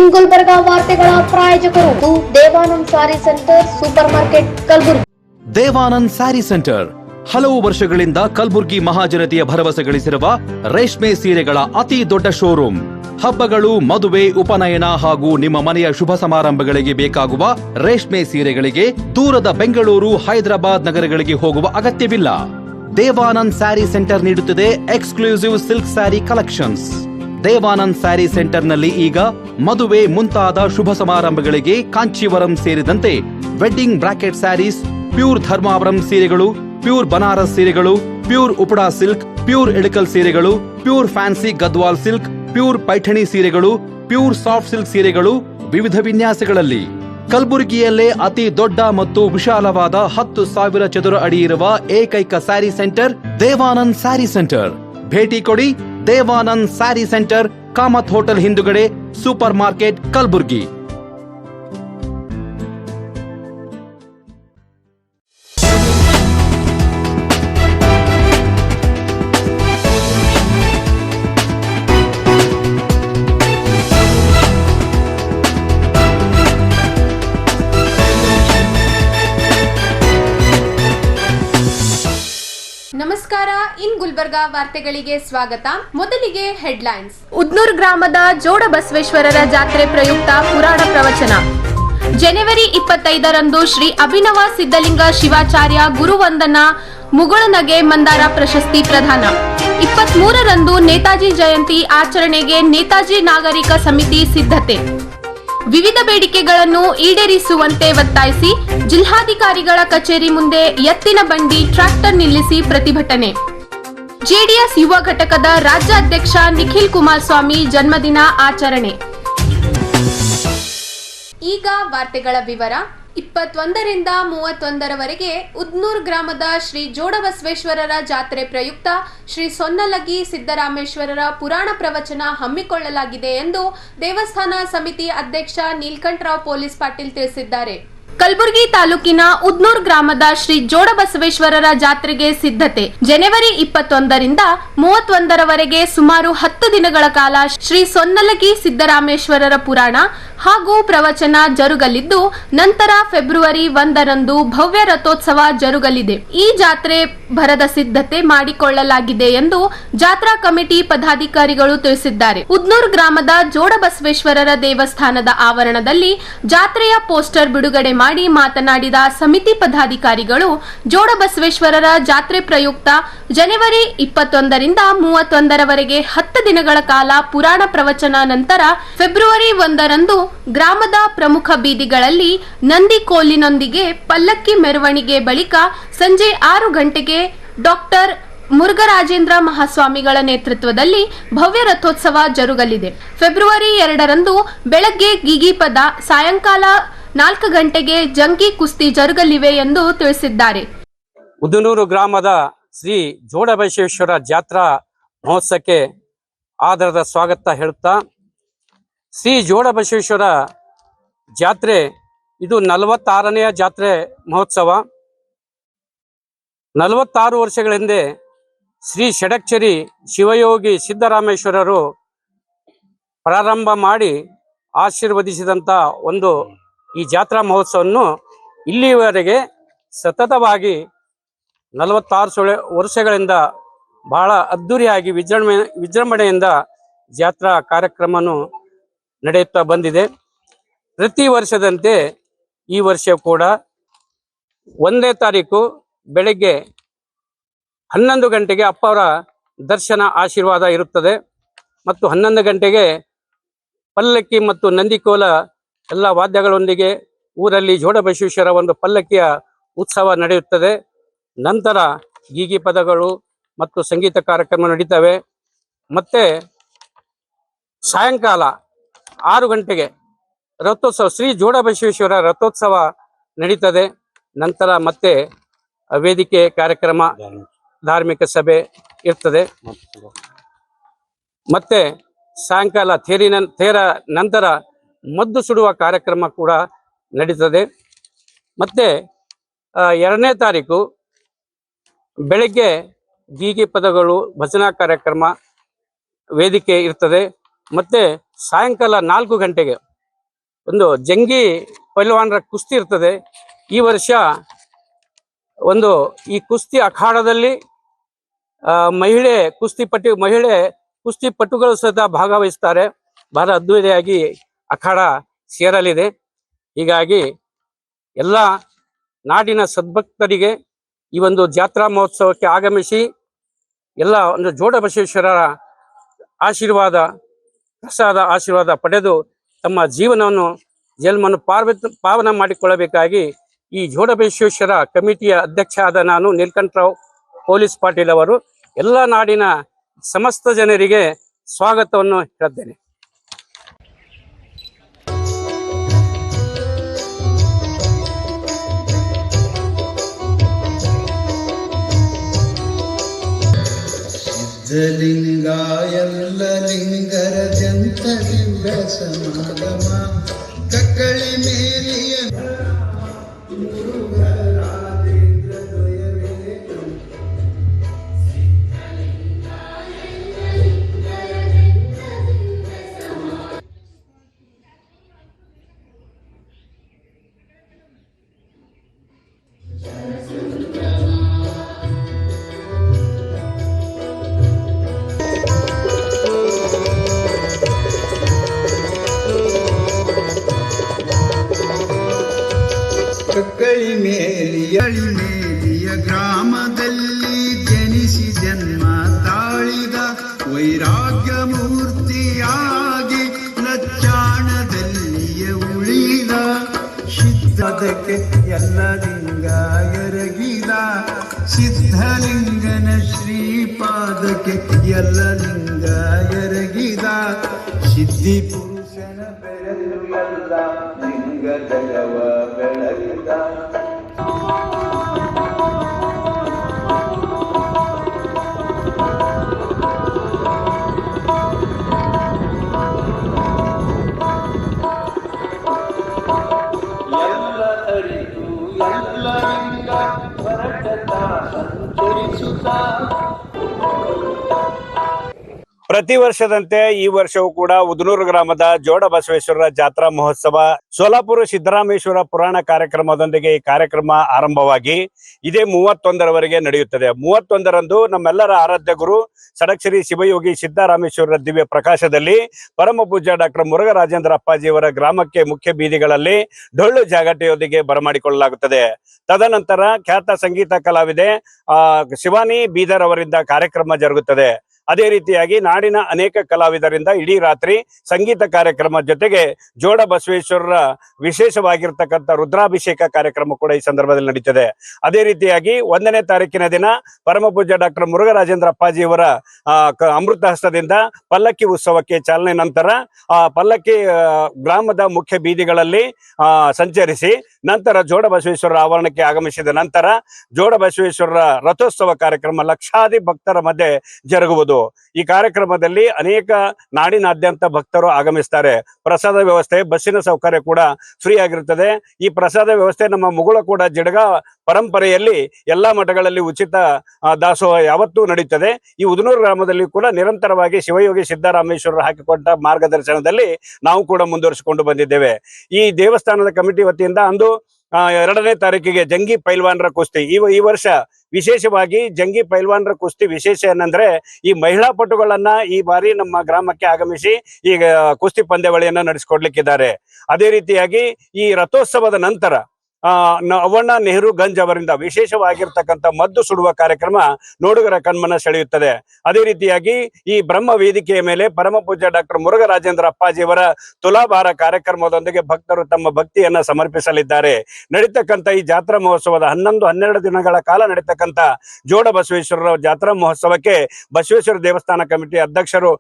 ಇನ್ ಗುಲ್ಬರ್ಗಾ ವಾರ್ತೆಗಳ ಪ್ರಾಯೋಜಕರು Devanand saree centre supermarket Kalaburagi. Devanand saree centre ಹಲವು ವರ್ಷಗಳಿಂದ ಕಲಬುರ್ಗಿ ಮಹಾಜನತೆಯ ಭರವಸೆ ಗಳಿಸಿರುವ ರೇಷ್ಮೆ ಸೀರೆಗಳ ಅತಿ ದೊಡ್ಡ ಶೋರೂಮ್. ಹಬ್ಬಗಳು, ಮದುವೆ, ಉಪನಯನ ಹಾಗೂ ನಿಮ್ಮ ಮನೆಯ ಶುಭ ಸಮಾರಂಭಗಳಿಗೆ ಬೇಕಾಗುವ ರೇಷ್ಮೆ ಸೀರೆಗಳಿಗೆ ದೂರದ ಬೆಂಗಳೂರು, ಹೈದರಾಬಾದ್ ನಗರಗಳಿಗೆ ಹೋಗುವ ಅಗತ್ಯವಿಲ್ಲ. ದೇವಾನಂದ್ ಸ್ಯಾರಿ ಸೆಂಟರ್ ನೀಡುತ್ತಿದೆ exclusive silk saree collections. Devanand saree ಸೆಂಟರ್ನಲ್ಲಿ ಈಗ ಮದುವೆ ಮುಂತಾದ ಶುಭ ಸಮಾರಂಭಗಳಿಗೆ ಕಾಂಚೀವರಂ ಸೇರಿದಂತೆ wedding bracket sarees, pure Dharmavaram ಸೀರೆಗಳು, ಪ್ಯೂರ್ ಬನಾರಸ್ ಸೀರೆಗಳು, pure Uppada silk, pure Ilkal ಸೀರೆಗಳು, pure fancy Gadwal silk, pure Paithani ಸೀರೆಗಳು, ಪ್ಯೂರ್ ಸಾಫ್ಟ್ ಸಿಲ್ಕ್ ಸೀರೆಗಳು ವಿವಿಧ ವಿನ್ಯಾಸಗಳಲ್ಲಿ. ಕಲಬುರಗಿಯಲ್ಲೇ ಅತಿ ದೊಡ್ಡ ಮತ್ತು ವಿಶಾಲವಾದ 10,000 ಚದುರ ಅಡಿ ಇರುವ ಏಕೈಕ sari centre Devanand saree centre. ಭೇಟಿ ಕೊಡಿ. Devanand saree centre, Kamath hotel ಹಿಂದುಗಡೆ, ಸೂಪರ್ ಮಾರ್ಕೆಟ್, ಕಲಬುರಗಿ. ನಮಸ್ಕಾರ. ಇನ್ ಗುಲ್ಬರ್ಗಾ ವಾರ್ತೆಗಳಿಗೆ ಸ್ವಾಗತ. ಮೊದಲಿಗೆ ಹೆಡ್ಲೈನ್ಸ್. ಉದ್ನೂರ್ ಗ್ರಾಮದ ಜೋಡ ಬಸವೇಶ್ವರರ ಜಾತ್ರೆ ಪ್ರಯುಕ್ತ ಪುರಾಣ ಪ್ರವಚನ. ಜನವರಿ 25ರಂದು ಶ್ರೀ ಅಭಿನವ ಸಿದ್ಧಲಿಂಗ ಶಿವಾಚಾರ್ಯ ಗುರುವಂದನಾ ಮುಗುಳನಗೆ ಮಂದಾರ ಪ್ರಶಸ್ತಿ ಪ್ರದಾನ. 23ರಂದು ನೇತಾಜಿ ಜಯಂತಿ ಆಚರಣೆಗೆ ನೇತಾಜಿ ನಾಗರಿಕ ಸಮಿತಿ ಸಿದ್ಧತೆ. ವಿವಿಧ ಬೇಡಿಕೆಗಳನ್ನು ಈಡೇರಿಸುವಂತೆ ಒತ್ತಾಯಿಸಿ ಜಿಲ್ಲಾಧಿಕಾರಿಗಳ ಕಚೇರಿ ಮುಂದೆ ಎತ್ತಿನ ಬಂಡಿ, ಟ್ರ್ಯಾಕ್ಟರ್ ನಿಲ್ಲಿಸಿ ಪ್ರತಿಭಟನೆ. ಜೆಡಿಎಸ್ ಯುವ ಘಟಕದ ರಾಜ್ಯಾಧ್ಯಕ್ಷ ನಿಖಿಲ್ ಕುಮಾರಸ್ವಾಮಿ ಜನ್ಮದಿನ ಆಚರಣೆ. ಈಗ ವಾರ್ತೆಗಳ ವಿವರ. 21ರಿಂದ 31ರವರೆಗೆ ಉದ್ನೂರ್ ಗ್ರಾಮದ ಶ್ರೀ ಜೋಡಬಸವೇಶ್ವರರ ಜಾತ್ರೆ ಪ್ರಯುಕ್ತ ಶ್ರೀ ಸೊನ್ನಲಗಿ ಸಿದ್ದರಾಮೇಶ್ವರರ ಪುರಾಣ ಪ್ರವಚನ ಹಮ್ಮಿಕೊಳ್ಳಲಾಗಿದೆ ಎಂದು ದೇವಸ್ಥಾನ ಸಮಿತಿ ಅಧ್ಯಕ್ಷ ನೀಲಕಂಠರಾವ್ ಪೊಲೀಸ್ ಪಾಟೀಲ್ ತಿಳಿಸಿದ್ದಾರೆ. ಕಲಬುರಗಿ ತಾಲೂಕಿನ ಉದ್ನೂರ್ ಗ್ರಾಮದ ಶ್ರೀ ಜೋಡಬಸವೇಶ್ವರರ ಜಾತ್ರೆಗೆ ಸಿದ್ಧತೆ. ಜನವರಿ 21ರಿಂದ 31ರವರೆಗೆ ಸುಮಾರು 10 ದಿನಗಳ ಕಾಲ ಶ್ರೀ ಸೊನ್ನಲಗಿ ಸಿದ್ದರಾಮೇಶ್ವರರ ಪುರಾಣ ಹಾಗೂ ಪ್ರವಚನ ಜರುಗಲಿದ್ದು, ನಂತರ ಫೆಬ್ರವರಿ 1ರಂದು ಭವ್ಯ ರಥೋತ್ಸವ ಜರುಗಲಿದೆ. ಈ ಜಾತ್ರೆ ಭರದ ಸಿದ್ಧತೆ ಮಾಡಿಕೊಳ್ಳಲಾಗಿದೆ ಎಂದು ಜಾತ್ರಾ ಕಮಿಟಿ ಪದಾಧಿಕಾರಿಗಳು ತಿಳಿಸಿದ್ದಾರೆ. ಉದ್ನೂರ್ ಗ್ರಾಮದ ಜೋಡಬಸವೇಶ್ವರರ ದೇವಸ್ಥಾನದ ಆವರಣದಲ್ಲಿ ಜಾತ್ರೆಯ ಪೋಸ್ಟರ್ ಬಿಡುಗಡೆ ಮಾಡಿ ಮಾತನಾಡಿದ ಸಮಿತಿ ಪದಾಧಿಕಾರಿಗಳು, ಜೋಡಬಸವೇಶ್ವರರ ಜಾತ್ರೆ ಪ್ರಯುಕ್ತ ಜನವರಿ 21ರಿಂದ 31ರವರೆಗೆ 10 ದಿನಗಳ ಕಾಲ ಪುರಾಣ ಪ್ರವಚನ, ನಂತರ ಫೆಬ್ರವರಿ 1ರಂದು ಗ್ರಾಮದ ಪ್ರಮುಖ ಬೀದಿಗಳಲ್ಲಿ ನಂದಿ ಕೋಲಿನೊಂದಿಗೆ ಪಲ್ಲಕ್ಕಿ ಮೆರವಣಿಗೆ, ಬಳಿಕ ಸಂಜೆ 6 ಗಂಟೆಗೆ ಡಾಕ್ಟರ್ ಮುರುಘರಾಜೇಂದ್ರ ಮಹಾಸ್ವಾಮಿಗಳ ನೇತೃತ್ವದಲ್ಲಿ ಭವ್ಯ ರಥೋತ್ಸವ ಜರುಗಲಿದೆ. ಫೆಬ್ರವರಿ 2ರಂದು ಬೆಳಗ್ಗೆ ಗೀಗಿಪದ, ಸಾಯಂಕಾಲ 4 ಗಂಟೆಗೆ ಜಂಗಿ ಕುಸ್ತಿ ಜರುಗಲಿವೆ ಎಂದು ತಿಳಿಸಿದ್ದಾರೆ. ಉದನೂರು ಗ್ರಾಮದ ಶ್ರೀ ಜೋಡಬಸವೇಶ್ವರ ಜಾತ್ರಾ ಮಹೋತ್ಸವಕ್ಕೆ ಆದರದ ಸ್ವಾಗತ ಹೇಳುತ್ತಾ, ಶ್ರೀ ಜೋಡಬಸವೇಶ್ವರ ಜಾತ್ರೆ ಇದು 46ನೆಯ ಜಾತ್ರೆ ಮಹೋತ್ಸವ. 46 ವರ್ಷಗಳ ಹಿಂದೆ ಶ್ರೀ ಷಡಕ್ಷರಿ ಶಿವಯೋಗಿ ಸಿದ್ದರಾಮೇಶ್ವರರು ಪ್ರಾರಂಭ ಮಾಡಿ ಆಶೀರ್ವದಿಸಿದಂಥ ಒಂದು ಈ ಜಾತ್ರಾ ಮಹೋತ್ಸವವನ್ನು ಇಲ್ಲಿಯವರೆಗೆ ಸತತವಾಗಿ 46 ವರ್ಷಗಳಿಂದ ಬಹಳ ಅದ್ಧೂರಿಯಾಗಿ ವಿಜೃಂಭಣೆಯಿಂದ ಜಾತ್ರಾ ಕಾರ್ಯಕ್ರಮವನ್ನು ನಡೆಯುತ್ತಾ ಬಂದಿದೆ. ಪ್ರತಿ ವರ್ಷದಂತೆ ಈ ವರ್ಷ ಕೂಡ 1ನೇ ತಾರೀಕು ಬೆಳಗ್ಗೆ 11 ಗಂಟೆಗೆ ಅಪ್ಪವರ ದರ್ಶನ ಆಶೀರ್ವಾದ ಇರುತ್ತದೆ ಮತ್ತು 11 ಗಂಟೆಗೆ ಪಲ್ಲಕ್ಕಿ ಮತ್ತು ನಂದಿಕೋಲ ಎಲ್ಲ ವಾದ್ಯಗಳೊಂದಿಗೆ ಊರಲ್ಲಿ ಜೋಡಬಸವೇಶ್ವರ ಒಂದು ಪಲ್ಲಕ್ಕಿಯ ಉತ್ಸವ ನಡೆಯುತ್ತದೆ. ನಂತರ ಗೀಗಿ ಪದಗಳು ಮತ್ತು ಸಂಗೀತ ಕಾರ್ಯಕ್ರಮ ನಡೀತವೆ. ಮತ್ತೆ ಸಾಯಂಕಾಲ 6 ಗಂಟೆಗೆ ರಥೋತ್ಸವ, ಶ್ರೀ ಜೋಡಬಸವೇಶ್ವರ ರಥೋತ್ಸವ ನಡೀತದೆ. ನಂತರ ಮತ್ತೆ ವೇದಿಕೆ ಕಾರ್ಯಕ್ರಮ, ಧಾರ್ಮಿಕ ಸಭೆ ಇರ್ತದೆ. ಮತ್ತೆ ಸಾಯಂಕಾಲ ತೇರ ನಂತರ ಮದ್ದು ಸುಡುವ ಕಾರ್ಯಕ್ರಮ ಕೂಡ ನಡೀತದೆ. ಮತ್ತೆ 2ನೇ ತಾರೀಕು ಬೆಳಗ್ಗೆ ಗೀಗಿ ಪದಗಳು, ಭಜನಾ ಕಾರ್ಯಕ್ರಮ, ವೇದಿಕೆ ಇರ್ತದೆ. ಮತ್ತೆ ಸಾಯಂಕಾಲ 4 ಗಂಟೆಗೆ ಒಂದು ಜಂಗಿ ಪೈಲ್ವಾನರ ಕುಸ್ತಿ ಇರ್ತದೆ. ಈ ವರ್ಷ ಈ ಕುಸ್ತಿ ಅಖಾಡದಲ್ಲಿ ಮಹಿಳೆ ಕುಸ್ತಿಪಟುಗಳು ಸಹಿತ ಭಾಗವಹಿಸ್ತಾರೆ. ಬಹಳ ಅದ್ಭುತವಾಗಿ ಅಖಾಡ ಸೇರಲಿದೆ. ಹೀಗಾಗಿ ಎಲ್ಲ ನಾಡಿನ ಸದ್ಭಕ್ತರಿಗೆ ಈ ಒಂದು ಜಾತ್ರಾ ಮಹೋತ್ಸವಕ್ಕೆ ಆಗಮಿಸಿ ಎಲ್ಲ ಒಂದು ಜೋಡ ಬಸವೇಶ್ವರರ ಆಶೀರ್ವಾದ ಪಡೆದು ತಮ್ಮ ಜೀವನವನ್ನು ಪಾವನ ಮಾಡಿಕೊಳ್ಳಬೇಕಾಗಿ ಈ ಜೋಡ ಬಸವೇಶ್ವರ ಕಮಿಟಿಯ ಅಧ್ಯಕ್ಷ ಆದ ನಾನು ನೀಲಕಂಠರಾವ್ ಪೊಲೀಸ್ ಪಾಟೀಲ್ ಅವರು ಎಲ್ಲ ನಾಡಿನ ಸಮಸ್ತ ಜನರಿಗೆ ಸ್ವಾಗತವನ್ನು ಹೇಳುತ್ತೇನೆ. ಸಿದ್ಧಲಿಂಗಾಯಲ್ಲ ಲಿಂಗರ ಜಂತ ಲಿಂಗ ಸಮಾಗಮ ಕಕ್ಕಳಿ ಮೇಲಿಯ ಕಕ್ಕಳಿ ಮೇಲಿಯ ಗ್ರಾಮದಲ್ಲಿ ಜನಿಸಿ ಜನ್ಮ ತಾಳಿದ ವೈರಾಗ್ಯ ಮೂರ್ತಿಯಾಗಿ ಲಚ್ಚಾಣದಲ್ಲಿಯ ಉಳಿದ ಸಿದ್ಧದಕ್ಕೆ ಎಲ್ಲ ಲಿಂಗ ಎರಗಿದ ಸಿದ್ಧಲಿಂಗನ ಶ್ರೀಪಾದಕ್ಕೆ ಎಲ್ಲ ಲಿಂಗ ಎರಗಿದ ಸಿದ್ಧಿ ಪುರುಷನ ಬೆಳೆದು ಎಲ್ಲ ಲಿಂಗ ಜಗವ ಬೆಳಗಿದ. ಎಲ್ಲ ಅರಿತು ಎಲ್ಲ ಲಿಂಗ ಹೊರಟತ ಸಂಚರಿಸುತ್ತಾ. ಪ್ರತಿ ವರ್ಷದಂತೆ ಈ ವರ್ಷವೂ ಕೂಡ ಉದನೂರು ಗ್ರಾಮದ ಜೋಡ ಬಸವೇಶ್ವರರ ಜಾತ್ರಾ ಮಹೋತ್ಸವ ಸೋಲಾಪುರ ಸಿದ್ದರಾಮೇಶ್ವರ ಪುರಾಣ ಕಾರ್ಯಕ್ರಮದೊಂದಿಗೆ ಈ ಕಾರ್ಯಕ್ರಮ ಆರಂಭವಾಗಿ ಇದೇ 31ರವರೆಗೆ ನಡೆಯುತ್ತದೆ. 31ರಂದು ನಮ್ಮೆಲ್ಲರ ಆರಾಧ್ಯ ಗುರು ಷಡಕ್ಷರಿ ಶಿವಯೋಗಿ ಸಿದ್ದರಾಮೇಶ್ವರರ ದಿವ್ಯ ಪ್ರಕಾಶದಲ್ಲಿ ಪರಮ ಪೂಜ್ಯ ಡಾಕ್ಟರ್ ಮುರುಘರಾಜೇಂದ್ರ ಅಪ್ಪಾಜಿಯವರ ಗ್ರಾಮಕ್ಕೆ ಮುಖ್ಯ ಬೀದಿಗಳಲ್ಲಿ ಡೊಳ್ಳು ಜಾಗಟೆಯೊಂದಿಗೆ ಬರಮಾಡಿಕೊಳ್ಳಲಾಗುತ್ತದೆ. ತದನಂತರ ಖ್ಯಾತ ಸಂಗೀತ ಕಲಾವಿದೆ ಶಿವಾನಿ ಬೀದರ್ ಅವರಿಂದ ಕಾರ್ಯಕ್ರಮ ಜರುಗುತ್ತದೆ. ಅದೇ ರೀತಿಯಾಗಿ ನಾಡಿನ ಅನೇಕ ಕಲಾವಿದರಿಂದ ಇಡೀ ರಾತ್ರಿ ಸಂಗೀತ ಕಾರ್ಯಕ್ರಮ ಜೊತೆಗೆ ಜೋಡ ಬಸವೇಶ್ವರರ ವಿಶೇಷವಾಗಿರ್ತಕ್ಕಂಥ ರುದ್ರಾಭಿಷೇಕ ಕಾರ್ಯಕ್ರಮ ಕೂಡ ಈ ಸಂದರ್ಭದಲ್ಲಿ ನಡೀತದೆ. ಅದೇ ರೀತಿಯಾಗಿ 1ನೇ ತಾರೀಕಿನ ದಿನ ಪರಮ ಪೂಜ್ಯ ಡಾಕ್ಟರ್ ಮುರುಘರಾಜೇಂದ್ರ ಅಪ್ಪಾಜಿಯವರ ಅಮೃತ ಹಸ್ತದಿಂದ ಪಲ್ಲಕ್ಕಿ ಉತ್ಸವಕ್ಕೆ ಚಾಲನೆ ನಂತರ ಪಲ್ಲಕ್ಕಿ ಗ್ರಾಮದ ಮುಖ್ಯ ಬೀದಿಗಳಲ್ಲಿ ಸಂಚರಿಸಿ ನಂತರ ಜೋಡ ಬಸವೇಶ್ವರರ ಆವರಣಕ್ಕೆ ಆಗಮಿಸಿದ ನಂತರ ಜೋಡ ಬಸವೇಶ್ವರರ ರಥೋತ್ಸವ ಕಾರ್ಯಕ್ರಮ ಲಕ್ಷಾದಿ ಭಕ್ತರ ಮಧ್ಯೆ ಜರುಗುವುದು. ಈ ಕಾರ್ಯಕ್ರಮದಲ್ಲಿ ಅನೇಕ ನಾಡಿನಾದ್ಯಂತ ಭಕ್ತರು ಆಗಮಿಸ್ತಾರೆ. ಪ್ರಸಾದ ವ್ಯವಸ್ಥೆ, ಬಸ್ಸಿನ ಸೌಕರ್ಯ ಕೂಡ ಫ್ರೀ ಆಗಿರುತ್ತದೆ. ಈ ಪ್ರಸಾದ ವ್ಯವಸ್ಥೆ ನಮ್ಮ ಮುಗುಳಕೋಡ ಜಿಡಗ ಪರಂಪರೆಯಲ್ಲಿ ಎಲ್ಲಾ ಮಠಗಳಲ್ಲಿ ಉಚಿತ ದಾಸೋಹ ಯಾವತ್ತೂ ನಡೀತದೆ. ಈ ಉದನೂರು ಗ್ರಾಮದಲ್ಲಿ ಕೂಡ ನಿರಂತರವಾಗಿ ಶಿವಯೋಗಿ ಸಿದ್ದರಾಮೇಶ್ವರರು ಹಾಕಿಕೊಟ್ಟ ಮಾರ್ಗದರ್ಶನದಲ್ಲಿ ನಾವು ಕೂಡ ಮುಂದುವರಿಸಿಕೊಂಡು ಬಂದಿದ್ದೇವೆ. ಈ ದೇವಸ್ಥಾನದ ಕಮಿಟಿ ವತಿಯಿಂದ ಅಂದು 2ನೇ ತಾರೀಕಿಗೆ ಜಂಗಿ ಪೈಲ್ವಾನರ ಕುಸ್ತಿ ಈ ವರ್ಷ ವಿಶೇಷವಾಗಿ ಜಂಗಿ ಪೈಲ್ವಾನರ ಕುಸ್ತಿ ವಿಶೇಷ ಏನಂದ್ರೆ ಈ ಮಹಿಳಾ ಪಟುಗಳನ್ನ ಈ ಬಾರಿ ನಮ್ಮ ಗ್ರಾಮಕ್ಕೆ ಆಗಮಿಸಿ ಈಗ ಕುಸ್ತಿ ಪಂದ್ಯಾವಳಿಯನ್ನ ನಡೆಸಿಕೊಡ್ಲಿಕ್ಕಿದ್ದಾರೆ. ಅದೇ ರೀತಿಯಾಗಿ ಈ ರಥೋತ್ಸವದ ನಂತರ ಅವ್ವಣ್ಣ ನೆಹರು ಗಂಜ್ ಅವರಿಂದ ವಿಶೇಷವಾಗಿರ್ತಕ್ಕಂಥ ಮದ್ದು ಸುಡುವ ಕಾರ್ಯಕ್ರಮ ನೋಡುಗರ ಕಣ್ಮನ ಸೆಳೆಯುತ್ತದೆ. ಅದೇ ರೀತಿಯಾಗಿ ಈ ಬ್ರಹ್ಮ ವೇದಿಕೆಯ ಮೇಲೆ ಪರಮ ಪೂಜ್ಯ ಡಾಕ್ಟರ್ ಮುರುಘರಾಜೇಂದ್ರ ಅಪ್ಪಾಜಿಯವರ ತುಲಾಭಾರ ಕಾರ್ಯಕ್ರಮದೊಂದಿಗೆ ಭಕ್ತರು ತಮ್ಮ ಭಕ್ತಿಯನ್ನ ಸಮರ್ಪಿಸಲಿದ್ದಾರೆ. ನಡೀತಕ್ಕಂಥ ಈ ಜಾತ್ರಾ ಮಹೋತ್ಸವದ 11-12 ದಿನಗಳ ಕಾಲ ನಡೀತಕ್ಕಂಥ ಜೋಡ ಬಸವೇಶ್ವರರ ಜಾತ್ರಾ ಮಹೋತ್ಸವಕ್ಕೆ ಬಸವೇಶ್ವರ ದೇವಸ್ಥಾನ ಕಮಿಟಿ ಅಧ್ಯಕ್ಷರು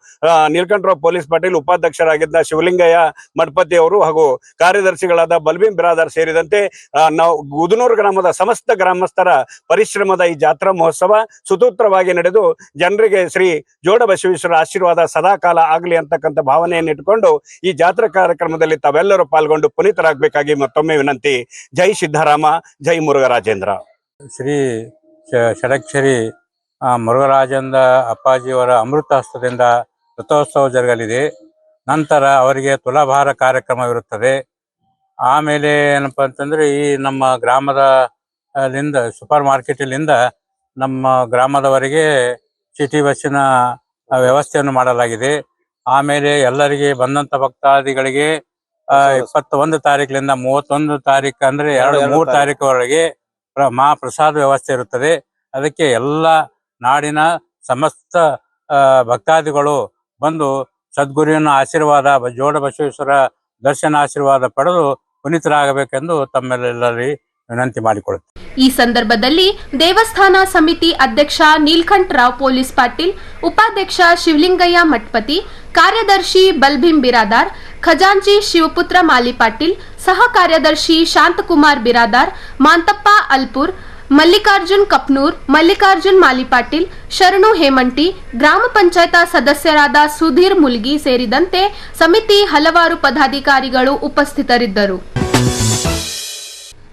ನೀಲಕಂಠರಾವ್ ಪೊಲೀಸ್ ಪಾಟೀಲ್, ಉಪಾಧ್ಯಕ್ಷರಾಗಿದ್ದ ಶಿವಲಿಂಗಯ್ಯ ಮಠಪತಿ ಅವರು ಹಾಗೂ ಕಾರ್ಯದರ್ಶಿಗಳಾದ ಬಲ್ಬೀಂ ಬಿರಾದರ್ ಸೇರಿದಂತೆ ನಾವು ಉದನೂರು ಗ್ರಾಮದ ಸಮಸ್ತ ಗ್ರಾಮಸ್ಥರ ಪರಿಶ್ರಮದ ಈ ಜಾತ್ರಾ ಮಹೋತ್ಸವ ಸುಸೂತ್ರವಾಗಿ ನಡೆದು ಜನರಿಗೆ ಶ್ರೀ ಜೋಡ ಬಸವೇಶ್ವರ ಆಶೀರ್ವಾದ ಸದಾಕಾಲ ಆಗಲಿ ಅಂತಕ್ಕಂಥ ಭಾವನೆಯನ್ನು ಇಟ್ಟುಕೊಂಡು ಈ ಜಾತ್ರಾ ಕಾರ್ಯಕ್ರಮದಲ್ಲಿ ತಾವೆಲ್ಲರೂ ಪಾಲ್ಗೊಂಡು ಪುನೀತರಾಗಬೇಕಾಗಿ ಮತ್ತೊಮ್ಮೆ ವಿನಂತಿ. ಜೈ ಸಿದ್ದರಾಮ, ಜೈ ಮುರುಘರಾಜೇಂದ್ರ. ಶ್ರೀ ಷಡಕ್ಷರಿ ಮುರುಘರಾಜೇಂದ್ರ ಅಪ್ಪಾಜಿಯವರ ಅಮೃತ ಹಸ್ತದಿಂದ ರಥೋತ್ಸವ ಜರುಗಲಿದೆ. ನಂತರ ಅವರಿಗೆ ತುಲಾಭಾರ ಕಾರ್ಯಕ್ರಮವಿರುತ್ತದೆ. ಆಮೇಲೆ ಏನಪ್ಪ ಅಂತಂದ್ರೆ ಈ ನಮ್ಮ ಗ್ರಾಮದ ಲಿಂದ ಸೂಪರ್ ಮಾರ್ಕೆಟಿನಿಂದ ನಮ್ಮ ಗ್ರಾಮದವರೆಗೆ ಸಿಟಿ ಬಸ್ಸಿನ ವ್ಯವಸ್ಥೆಯನ್ನು ಮಾಡಲಾಗಿದೆ. ಆಮೇಲೆ ಎಲ್ಲರಿಗೆ ಬಂದಂತ ಭಕ್ತಾದಿಗಳಿಗೆ 21 ತಾರೀಕಿನಿಂದ 31 ತಾರೀಕು ಅಂದ್ರೆ 2-3 ತಾರೀಕುವರೆಗೆ ಮಹಾಪ್ರಸಾದ ವ್ಯವಸ್ಥೆ ಇರುತ್ತದೆ. ಅದಕ್ಕೆ ಎಲ್ಲ ನಾಡಿನ ಸಮಸ್ತ ಭಕ್ತಾದಿಗಳು ಬಂದು ಸದ್ಗುರುವಿನ ಆಶೀರ್ವಾದ, ಜೋಡ ಬಸವೇಶ್ವರ ದರ್ಶನ ಆಶೀರ್ವಾದ ಪಡೆದು ಪುನೀತರಾಗಬೇಕೆಂದು ತಮ್ಮೆಲ್ಲರಲ್ಲಿ ವಿನಂತಿ ಮಾಡಿಕೊಳ್ಳುತ್ತೇವೆ. ಈ ಸಂದರ್ಭದಲ್ಲಿ ದೇವಸ್ಥಾನ ಸಮಿತಿ ಅಧ್ಯಕ್ಷ ನೀಲ್ಕಂಠ ರಾವ್ ಪೊಲೀಸ್ ಪಾಟೀಲ್, ಉಪಾಧ್ಯಕ್ಷ ಶಿವಲಿಂಗಯ್ಯ ಮಠಪತಿ, ಕಾರ್ಯದರ್ಶಿ ಬಲ್ಭೀಂ ಬಿರಾದಾರ್, ಖಜಾಂಚಿ ಶಿವಪುತ್ರ ಮಾಲಿ ಪಾಟೀಲ್, ಸಹ ಕಾರ್ಯದರ್ಶಿ ಶಾಂತಕುಮಾರ್ ಬಿರಾದಾರ್, ಮಾಂತಪ್ಪ ಅಲ್ಪುರ್, ಮಲ್ಲಿಕಾರ್ಜುನ್ ಕಪ್ನೂರ್, ಮಲ್ಲಿಕಾರ್ಜುನ್ ಮಾಲಿ ಪಾಟೀಲ್, ಶರಣು ಹೇಮಂಟಿ, ಗ್ರಾಮ ಪಂಚಾಯತ್ ಸದಸ್ಯರಾದ ಸುಧೀರ್ ಮುಲ್ಗಿ ಸೇರಿದಂತೆ ಸಮಿತಿ ಹಲವಾರು ಪದಾಧಿಕಾರಿಗಳು ಉಪಸ್ಥಿತರಿದ್ದರು.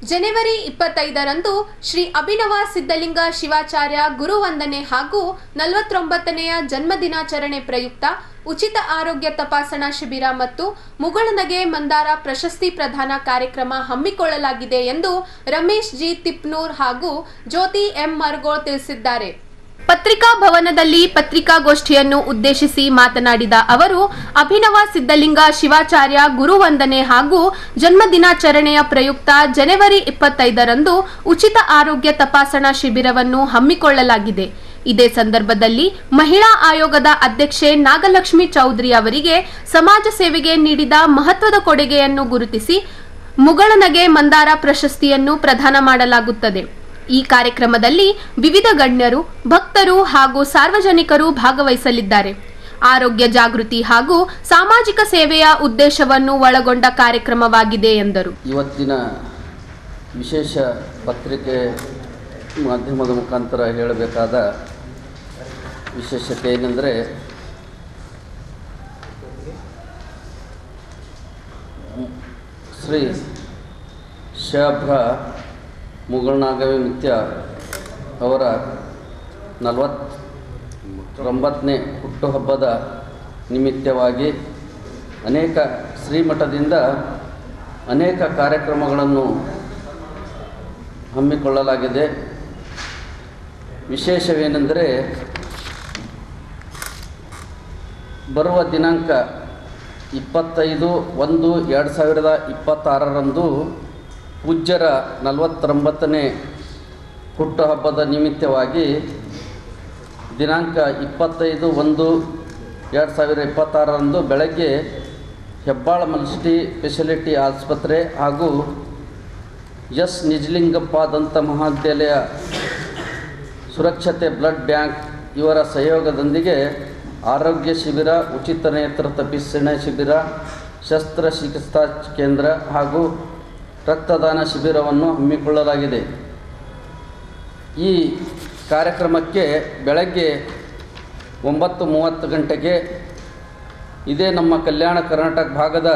ಜನವರಿ 25ರಂದು ಶ್ರೀ ಅಭಿನವ ಸಿದ್ಧಲಿಂಗ ಶಿವಾಚಾರ್ಯ ಗುರುವಂದನೆ ಹಾಗೂ 49ನೆಯ ಜನ್ಮದಿನಾಚರಣೆ ಪ್ರಯುಕ್ತ ಉಚಿತ ಆರೋಗ್ಯ ತಪಾಸಣಾ ಶಿಬಿರ ಮತ್ತು ಮುಗಳನಗೆ ಮಂದಾರ ಪ್ರಶಸ್ತಿ ಪ್ರದಾನ ಕಾರ್ಯಕ್ರಮ ಹಮ್ಮಿಕೊಳ್ಳಲಾಗಿದೆ ಎಂದು ರಮೇಶ್ ಜಿ ತಿಪ್ನೂರ್ ಹಾಗೂ ಜ್ಯೋತಿ ಎಂ ಮರ್ಗೋಳ್ ತಿಳಿಸಿದ್ದಾರೆ. ಪತ್ರಿಕಾ ಭವನದಲ್ಲಿ ಪತ್ರಿಕಾಗೋಷ್ಠಿಯನ್ನು ಉದ್ದೇಶಿಸಿ ಮಾತನಾಡಿದ ಅವರು, ಅಭಿನವ ಸಿದ್ಧಲಿಂಗ ಶಿವಾಚಾರ್ಯ ಗುರುವಂದನೆ ಹಾಗೂ ಜನ್ಮದಿನಾಚರಣೆಯ ಪ್ರಯುಕ್ತ ಜನವರಿ 25ರಂದು ಉಚಿತ ಆರೋಗ್ಯ ತಪಾಸಣಾ ಶಿಬಿರವನ್ನು ಹಮ್ಮಿಕೊಳ್ಳಲಾಗಿದೆ. ಇದೇ ಸಂದರ್ಭದಲ್ಲಿ ಮಹಿಳಾ ಆಯೋಗದ ಅಧ್ಯಕ್ಷೆ ನಾಗಲಕ್ಷ್ಮಿ ಚೌಧರಿ ಅವರಿಗೆ ಸಮಾಜ ಸೇವೆಗೆ ನೀಡಿದ ಮಹತ್ವದ ಕೊಡುಗೆಯನ್ನು ಗುರುತಿಸಿ ಮುಗಳನಗೆ ಮಂದಾರ ಪ್ರಶಸ್ತಿಯನ್ನು ಪ್ರದಾನ ಮಾಡಲಾಗುತ್ತದೆ. ಈ ಕಾರ್ಯಕ್ರಮದಲ್ಲಿ ವಿವಿಧ ಗಣ್ಯರು, ಭಕ್ತರು ಹಾಗೂ ಸಾರ್ವಜನಿಕರು ಭಾಗವಹಿಸಲಿದ್ದಾರೆ. ಆರೋಗ್ಯ ಜಾಗೃತಿ ಹಾಗೂ ಸಾಮಾಜಿಕ ಸೇವೆಯ ಉದ್ದೇಶವನ್ನು ಒಳಗೊಂಡ ಕಾರ್ಯಕ್ರಮವಾಗಿದೆ ಎಂದರು. ಇವತ್ತಿನ ವಿಶೇಷ ಪತ್ರಿಕೆ ಮಾಧ್ಯಮದ ಮುಖಾಂತರ ಹೇಳಬೇಕಾದ ವಿಶೇಷತೆ ಏನೆಂದರೆ, ಶ್ರೀ ಶಬ್ರ ಮುಗಳನಾಗವಿ ಮುತ್ಯ ಅವರ 49ನೇ ಹುಟ್ಟುಹಬ್ಬದ ನಿಮಿತ್ತವಾಗಿ ಅನೇಕ ಶ್ರೀಮಠದಿಂದ ಅನೇಕ ಕಾರ್ಯಕ್ರಮಗಳನ್ನು ಹಮ್ಮಿಕೊಳ್ಳಲಾಗಿದೆ. ವಿಶೇಷವೇನೆಂದರೆ, ಬರುವ ದಿನಾಂಕ 25/1/2026ರಂದು ಪೂಜ್ಯರ 49ನೇ ಹುಟ್ಟುಹಬ್ಬದ ನಿಮಿತ್ತವಾಗಿ ದಿನಾಂಕ 25/1/2026ರಂದು ಬೆಳಗ್ಗೆ ಹೆಬ್ಬಾಳ ಮಲ್ಟಿ ಸ್ಪೆಷಾಲಿಟಿ ಆಸ್ಪತ್ರೆ ಹಾಗೂ ಎಸ್ ನಿಜಲಿಂಗಪ್ಪ ದಂತ ಮಹಾವಿದ್ಯಾಲಯ ಸುರಕ್ಷತೆ ಬ್ಲಡ್ ಬ್ಯಾಂಕ್ ಇವರ ಸಹಯೋಗದೊಂದಿಗೆ ಆರೋಗ್ಯ ಶಿಬಿರ, ಉಚಿತ ನೇತ್ರ ತಪಾಸಣೆ ಶಿಬಿರ, ಶಸ್ತ್ರಚಿಕಿತ್ಸಾ ಕೇಂದ್ರ ಹಾಗೂ ರಕ್ತದಾನ ಶಿಬಿರವನ್ನು ಹಮ್ಮಿಕೊಳ್ಳಲಾಗಿದೆ. ಈ ಕಾರ್ಯಕ್ರಮಕ್ಕೆ ಬೆಳಗ್ಗೆ 9:30 ಗಂಟೆಗೆ ಇದೇ ನಮ್ಮ ಕಲ್ಯಾಣ ಕರ್ನಾಟಕ ಭಾಗದ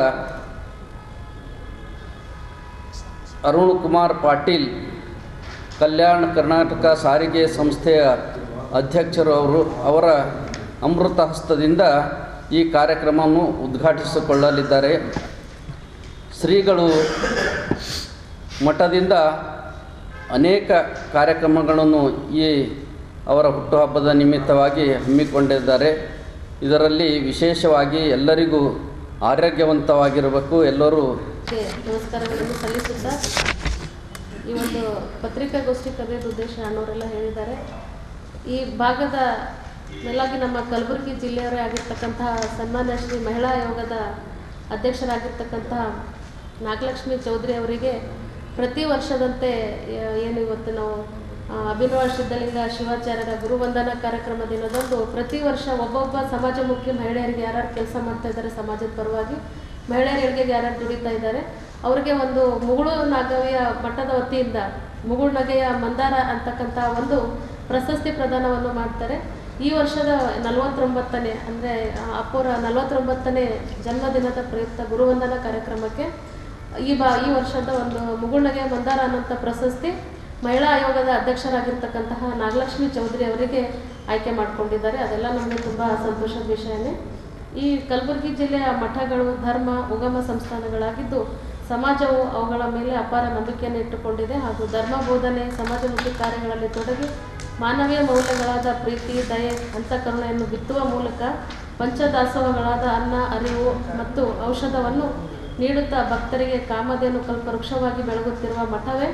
ಅರುಣ್ ಕುಮಾರ್ ಪಾಟೀಲ್, ಕಲ್ಯಾಣ ಕರ್ನಾಟಕ ಸಾರಿಗೆ ಸಂಸ್ಥೆಯ ಅಧ್ಯಕ್ಷರು ಅವರ ಅಮೃತ ಹಸ್ತದಿಂದ ಈ ಕಾರ್ಯಕ್ರಮವನ್ನು ಉದ್ಘಾಟಿಸಿಕೊಳ್ಳಲಿದ್ದಾರೆ. ಶ್ರೀಗಳು ಮಠದಿಂದ ಅನೇಕ ಕಾರ್ಯಕ್ರಮಗಳನ್ನು ಈ ಅವರ ಹುಟ್ಟುಹಬ್ಬದ ನಿಮಿತ್ತವಾಗಿ ಹಮ್ಮಿಕೊಂಡಿದ್ದಾರೆ. ಇದರಲ್ಲಿ ವಿಶೇಷವಾಗಿ ಎಲ್ಲರಿಗೂ ಆರೋಗ್ಯವಂತವಾಗಿರಬೇಕು, ಎಲ್ಲರೂ ನಮಸ್ಕಾರಗಳನ್ನು ಸಲ್ಲಿಸುತ್ತಾ ಈ ಒಂದು ಪತ್ರಿಕಾಗೋಷ್ಠಿ ಕರೆಯೋದು ಉದ್ದೇಶ ಅಣ್ಣವರೆಲ್ಲ ಹೇಳಿದ್ದಾರೆ. ಈ ಭಾಗದ ಮೇಲಾಗಿ ನಮ್ಮ ಕಲಬುರಗಿ ಜಿಲ್ಲೆಯವರೇ ಆಗಿರ್ತಕ್ಕಂತಹ ಸನ್ಮಾನ್ಯ ಶ್ರೀ ಮಹಿಳಾ ಆಯೋಗದ ಅಧ್ಯಕ್ಷರಾಗಿರ್ತಕ್ಕಂತಹ ನಾಗಲಕ್ಷ್ಮಿ ಚೌಧರಿ ಅವರಿಗೆ ಪ್ರತಿ ವರ್ಷದಂತೆ ಏನು ಇವತ್ತು ನಾವು ಅಭಿನವ ಸಿದ್ಧಲಿಂಗ ಶಿವಾಚಾರ್ಯರ ಗುರುವಂದನಾ ಕಾರ್ಯಕ್ರಮ ದಿನದಂದು ಪ್ರತಿ ವರ್ಷ ಒಬ್ಬೊಬ್ಬ ಸಮಾಜಮುಖಿ ಮಹಿಳೆಯರಿಗೆ ಯಾರ್ಯಾರು ಕೆಲಸ ಮಾಡ್ತಾ ಇದ್ದಾರೆ, ಸಮಾಜದ ಪರವಾಗಿ ಮಹಿಳೆಯರ ಏಳಿಗೆಗೆ ಯಾರ್ಯಾರು ದುಡಿತಾ ಇದ್ದಾರೆ, ಅವರಿಗೆ ಒಂದು ಮುಗುಳು ನಾಗವಿಯ ಮಠದ ವತಿಯಿಂದ ಮುಗುಳು ನಗೆಯ ಮಂದಾರ ಅಂತಕ್ಕಂಥ ಒಂದು ಪ್ರಶಸ್ತಿ ಪ್ರದಾನವನ್ನು ಮಾಡ್ತಾರೆ. ಈ ವರ್ಷದ 49ನೇ ಅಂದರೆ ಅಪ್ಪರ 49ನೇ ಜನ್ಮದಿನದ ಪ್ರಯುಕ್ತ ಗುರುವಂದನಾ ಕಾರ್ಯಕ್ರಮಕ್ಕೆ ಈ ವರ್ಷದ ಒಂದು ಮುಗುಳ್ನಗೆ ಮಂದಾರ ಅನ್ನೋಂಥ ಪ್ರಶಸ್ತಿ ಮಹಿಳಾ ಆಯೋಗದ ಅಧ್ಯಕ್ಷರಾಗಿರ್ತಕ್ಕಂತಹ ನಾಗಲಕ್ಷ್ಮಿ ಚೌಧರಿ ಅವರಿಗೆ ಆಯ್ಕೆ ಮಾಡಿಕೊಂಡಿದ್ದಾರೆ. ಅದೆಲ್ಲ ನಮಗೆ ತುಂಬ ಸಂತೋಷದ ವಿಷಯನೇ. ಈ ಕಲಬುರಗಿ ಜಿಲ್ಲೆಯ ಮಠಗಳು ಧರ್ಮ ಉಗಮ ಸಂಸ್ಥಾನಗಳಾಗಿದ್ದು ಸಮಾಜವು ಅವುಗಳ ಮೇಲೆ ಅಪಾರ ನಂಬಿಕೆಯನ್ನು ಇಟ್ಟುಕೊಂಡಿದೆ ಹಾಗೂ ಧರ್ಮ ಬೋಧನೆ ಸಮಾಜಮುಖಿ ಕಾರ್ಯಗಳಲ್ಲಿ ತೊಡಗಿ ಮಾನವೀಯ ಮೌಲ್ಯಗಳಾದ ಪ್ರೀತಿ, ದಯೆ, ಅಂತಃಕರುಣೆಯನ್ನು ಬಿತ್ತುವ ಮೂಲಕ ಪಂಚದಾಸೋಹಗಳಾದ ಅನ್ನ, ಅರಿವು ಮತ್ತು ಔಷಧವನ್ನು ನೀಡುತ್ತಾ ಭಕ್ತರಿಗೆ ಕಾಮಧೇನು ಕಲ್ಪವೃಕ್ಷವಾಗಿ ಬೆಳಗುತ್ತಿರುವ ಮಠವೇ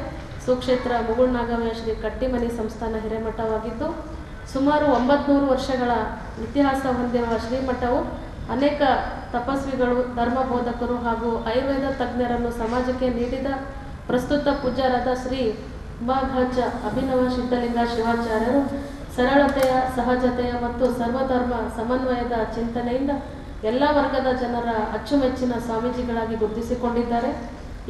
ಸುಕ್ಷೇತ್ರ ಮುಗುಳ್ನಾಗವ್ಯ ಶ್ರೀ ಕಟ್ಟಿಮನಿ ಸಂಸ್ಥಾನ ಹಿರೇಮಠವಾಗಿದ್ದು, ಸುಮಾರು 900 ವರ್ಷಗಳ ಇತಿಹಾಸ ಹೊಂದಿರುವ ಶ್ರೀಮಠವು ಅನೇಕ ತಪಸ್ವಿಗಳು, ಧರ್ಮ ಬೋಧಕರು ಹಾಗೂ ಆಯುರ್ವೇದ ತಜ್ಞರನ್ನು ಸಮಾಜಕ್ಕೆ ನೀಡಿದ ಪ್ರಸ್ತುತ ಪೂಜ್ಯರಾದ ಶ್ರೀ ಉಮಾಘಾಚ ಅಭಿನವ ಸಿದ್ಧಲಿಂಗ ಶಿವಾಚಾರ್ಯರು ಸರಳತೆಯ, ಸಹಜತೆಯ ಮತ್ತು ಸರ್ವಧರ್ಮ ಸಮನ್ವಯದ ಚಿಂತನೆಯಿಂದ ಎಲ್ಲ ವರ್ಗದ ಜನರ ಅಚ್ಚುಮೆಚ್ಚಿನ ಸ್ವಾಮೀಜಿಗಳಾಗಿ ಗುರುತಿಸಿಕೊಂಡಿದ್ದಾರೆ.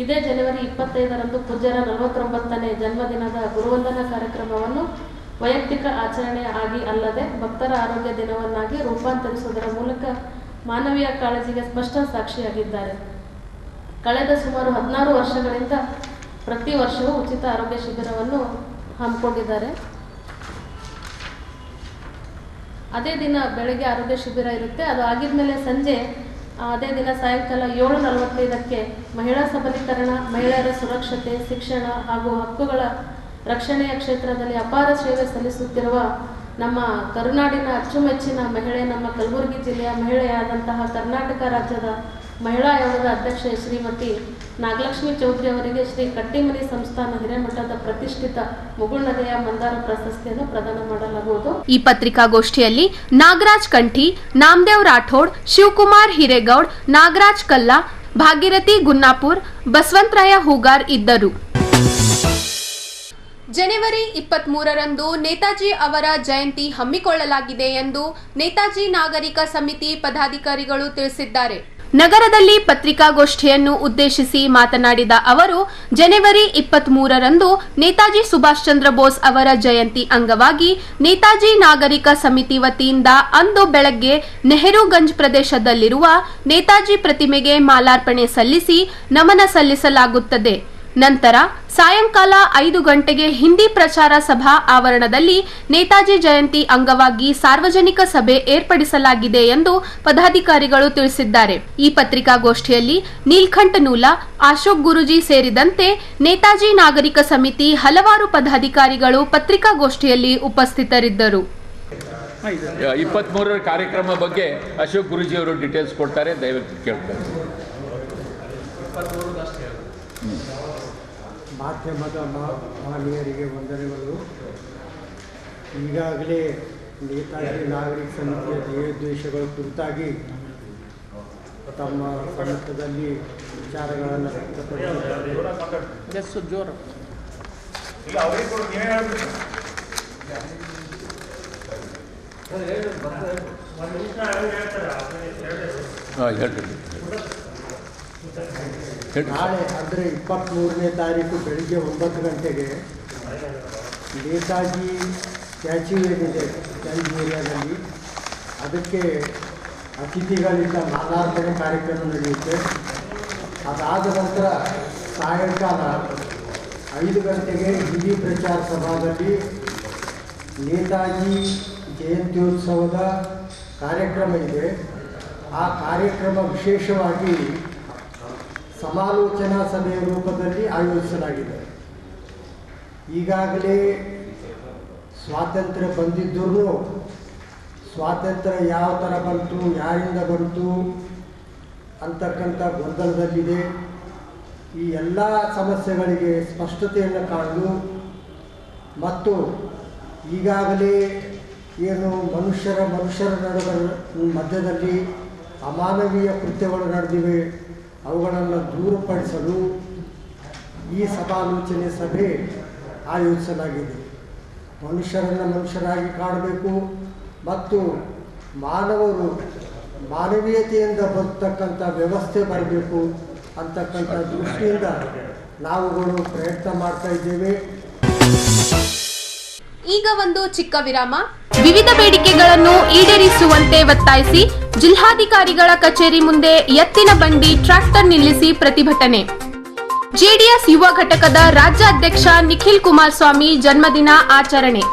ಇದೇ ಜನವರಿ 25ರಂದು ಪೂಜ್ಯರ 49ನೇ ಜನ್ಮದಿನದ ಗುರುವಂದನಾ ಕಾರ್ಯಕ್ರಮವನ್ನು ವೈಯಕ್ತಿಕ ಆಚರಣೆ ಆಗಿ ಅಲ್ಲದೆ ಭಕ್ತರ ಆರೋಗ್ಯ ದಿನವನ್ನಾಗಿ ರೂಪಾಂತರಿಸುವುದರ ಮೂಲಕ ಮಾನವೀಯ ಕಾಳಜಿಗೆ ಸ್ಪಷ್ಟ ಸಾಕ್ಷಿಯಾಗಿದ್ದಾರೆ. ಕಳೆದ ಸುಮಾರು 16 ವರ್ಷಗಳಿಂದ ಪ್ರತಿ ವರ್ಷವೂ ಉಚಿತ ಆರೋಗ್ಯ ಶಿಬಿರವನ್ನು ಹಮ್ಮಿಕೊಂಡಿದ್ದಾರೆ. ಅದೇ ದಿನ ಬೆಳಗ್ಗೆ ಆರೋಗ್ಯ ಶಿಬಿರ ಇರುತ್ತೆ. ಅದು ಆಗಿದ್ಮೇಲೆ ಸಂಜೆ ಅದೇ ದಿನ ಸಾಯಂಕಾಲ 7:45ಕ್ಕೆ ಮಹಿಳಾ ಸಬಲೀಕರಣ, ಮಹಿಳೆಯರ ಸುರಕ್ಷತೆ, ಶಿಕ್ಷಣ ಹಾಗೂ ಹಕ್ಕುಗಳ ರಕ್ಷಣೆಯ ಕ್ಷೇತ್ರದಲ್ಲಿ ಅಪಾರ ಸೇವೆ ಸಲ್ಲಿಸುತ್ತಿರುವ ನಮ್ಮ ಕರುನಾಡಿನ ಅಚ್ಚುಮೆಚ್ಚಿನ ಮಹಿಳೆ, ನಮ್ಮ ಕಲಬುರಗಿ ಜಿಲ್ಲೆಯ ಮಹಿಳೆಯಾದಂತಹ ಕರ್ನಾಟಕ ರಾಜ್ಯದ ಮಹಿಳಾ ಆಯೋಗದ ಅಧ್ಯಕ್ಷೆ ಶ್ರೀಮತಿ ನಾಗಲಕ್ಷ್ಮಿ ಚೌಧರಿ ಅವರಿಗೆ ಶ್ರೀ ಕಟ್ಟಿಮನಿ ಸಂಸ್ಥಾನ ಹಿರೇಮಠದ ಪ್ರತಿಷ್ಠಿತ ಮುಗುಳ್ನಗೆಯ ಮಂದಾರ ಪ್ರಶಸ್ತಿಯನ್ನು ಪ್ರದಾನ ಮಾಡಲಾಗುವುದು. ಈ ಪತ್ರಿಕಾಗೋಷ್ಠಿಯಲ್ಲಿ ನಾಗರಾಜ್ ಕಂಠಿ, ನಾಮದೇವ್ ರಾಠೋಡ್, ಶಿವಕುಮಾರ್ ಹಿರೇಗೌಡ್, ನಾಗರಾಜ್ ಕಲ್ಲಾ, ಭಾಗೀರಥಿ ಗುನ್ನಾಪುರ್, ಬಸವಂತರಾಯ ಹೂಗಾರ್ ಇದ್ದರು. ಜನವರಿ 23ರಂದು ನೇತಾಜಿ ಅವರ ಜಯಂತಿ ಹಮ್ಮಿಕೊಳ್ಳಲಾಗಿದೆ ಎಂದು ನೇತಾಜಿ ನಾಗರಿಕ ಸಮಿತಿ ಪದಾಧಿಕಾರಿಗಳು ತಿಳಿಸಿದ್ದಾರೆ. ನಗರದಲ್ಲಿ ಪತ್ರಿಕಾಗೋಷ್ಠಿಯನ್ನು ಉದ್ದೇಶಿಸಿ ಮಾತನಾಡಿದ ಅವರು, ಜನವರಿ 23ರಂದು ನೇತಾಜಿ ಸುಭಾಷ್ ಚಂದ್ರ ಬೋಸ್ ಅವರ ಜಯಂತಿ ಅಂಗವಾಗಿ ನೇತಾಜಿ ನಾಗರಿಕ ಸಮಿತಿ ವತಿಯಿಂದ ಅಂದು ಬೆಳಗ್ಗೆ ನೆಹರುಗಂಜ್ ಪ್ರದೇಶದಲ್ಲಿರುವ ನೇತಾಜಿ ಪ್ರತಿಮೆಗೆ ಮಾಲಾರ್ಪಣೆ ಸಲ್ಲಿಸಿ ನಮನ ಸಲ್ಲಿಸಲಾಗುತ್ತದೆ. ನಂತರ ಸಾಯಂಕಾಲ 5 ಗಂಟೆಗೆ ಹಿಂದಿ ಪ್ರಚಾರ ಸಭಾ ಆವರಣದಲ್ಲಿ ನೇತಾಜಿ ಜಯಂತಿ ಅಂಗವಾಗಿ ಸಾರ್ವಜನಿಕ ಸಭೆ ಏರ್ಪಡಿಸಲಾಗಿದೆ ಎಂದು ಪದಾಧಿಕಾರಿಗಳು ತಿಳಿಸಿದ್ದಾರೆ. ಈ ಪತ್ರಿಕಾಗೋಷ್ಠಿಯಲ್ಲಿ ನೀಲ್ಕಂಠ ನೂಲ, ಅಶೋಕ್ ಗುರುಜಿ ಸೇರಿದಂತೆ ನೇತಾಜಿ ನಾಗರಿಕ ಸಮಿತಿ ಹಲವಾರು ಪದಾಧಿಕಾರಿಗಳು ಪತ್ರಿಕಾಗೋಷ್ಠಿಯಲ್ಲಿ ಉಪಸ್ಥಿತರಿದ್ದರು. 23ರ ಕಾರ್ಯಕ್ರಮ ಬಗ್ಗೆ ಅಶೋಕ್ ಗುರುಜಿ ಅವರು ಡೀಟೇಲ್ಸ್ ಕೊಡ್ತಾರೆ, ದಯವಿಟ್ಟು ಕೇಳ್ತಾರೆ. ಮಾಧ್ಯಮದ ಮಾನವೀಯರಿಗೆ ವಂದನೆಗಳು. ಈಗಾಗಲೇ ನೇತಾಜಿ ನಾಗರಿಕ ಸಮಿತಿಯ ಧ್ಯೇಯೋದ್ದೇಶಗಳ ಕುರಿತಾಗಿ ತಮ್ಮ ಸಮ್ಮುಖದಲ್ಲಿ ವಿಚಾರಗಳನ್ನು ವ್ಯಕ್ತಪಡಿಸಿದ್ದಾರೆ. ನಾಳೆ ಅಂದರೆ 23ನೇ ತಾರೀಕು ಬೆಳಿಗ್ಗೆ 9 ಗಂಟೆಗೆ ನೇತಾಜಿ ಸ್ಟ್ಯಾಚ್ಯೂ ಏನಿದೆ ಗಂಜ್ ಏರಿಯಾದಲ್ಲಿ, ಅದಕ್ಕೆ ಅತಿಥಿಗಳಿಂದ ಮಾಲಾರ್ಪಣೆ ಕಾರ್ಯಕ್ರಮ ನಡೆಯುತ್ತೆ. ಅದಾದ ನಂತರ ಸಾಯಂಕಾಲ 5 ಗಂಟೆಗೆ ಹಿಂದಿ ಪ್ರಚಾರ ಸಭಾದಲ್ಲಿ ನೇತಾಜಿ ಜಯಂತ್ಯೋತ್ಸವದ ಕಾರ್ಯಕ್ರಮ ಇದೆ. ಆ ಕಾರ್ಯಕ್ರಮ ವಿಶೇಷವಾಗಿ ಸಮಾಲೋಚನಾ ಸಭೆಯ ರೂಪದಲ್ಲಿ ಆಯೋಜಿಸಲಾಗಿದೆ. ಈಗಾಗಲೇ ಸ್ವಾತಂತ್ರ್ಯ ಬಂದಿದ್ದರೂ ಸ್ವಾತಂತ್ರ್ಯ ಯಾವ ಥರ ಬಂತು, ಯಾರಿಂದ ಬಂತು ಅಂತಕ್ಕಂಥ ಗೊಂದಲದಲ್ಲಿದೆ. ಈ ಎಲ್ಲ ಸಮಸ್ಯೆಗಳಿಗೆ ಸ್ಪಷ್ಟತೆಯನ್ನು ಕಾಣಲು ಮತ್ತು ಈಗಾಗಲೇ ಏನು ಮನುಷ್ಯರ ಮಧ್ಯದಲ್ಲಿ ಅಮಾನವೀಯ ಕೃತ್ಯಗಳು ನಡೆದಿವೆ, ಅವುಗಳನ್ನು ದೂರಪಡಿಸಲು ಈ ಸಮಾಲೋಚನೆ ಸಭೆ ಆಯೋಜಿಸಲಾಗಿದೆ. ಮನುಷ್ಯರನ್ನು ಮನುಷ್ಯರಾಗಿ ಕಾಣಬೇಕು ಮತ್ತು ಮಾನವರು ಮಾನವೀಯತೆಯಿಂದ ಬದುಕತಕ್ಕಂಥ ವ್ಯವಸ್ಥೆ ಬರಬೇಕು ಅಂತಕ್ಕಂಥ ದೃಷ್ಟಿಯಿಂದ ನಾವುಗಳು ಪ್ರಯತ್ನ ಮಾಡ್ತಾ ಇದ್ದೇವೆ. ಈಗ ಒಂದು ಚಿಕ್ಕ ವಿರಾಮ. ವಿವಿಧ ಬೇಡಿಕೆಗಳನ್ನು ಈಡೇರಿಸುವಂತೆ ಒತ್ತಾಯಿಸಿ ಜಿಲ್ಲಾಧಿಕಾರಿಗಳ ಕಚೇರಿ ಮುಂದೆ ಎತ್ತಿನ ಬಂಡಿ, ಟ್ರ್ಯಾಕ್ಟರ್ ನಿಲ್ಲಿಸಿ ಪ್ರತಿಭಟನೆ. ಜೆಡಿಎಸ್ ಯುವ ಘಟಕದ ರಾಜ್ಯಾಧ್ಯಕ್ಷ ನಿಖಿಲ್ ಕುಮಾರಸ್ವಾಮಿ ಜನ್ಮದಿನ ಆಚರಣೆ.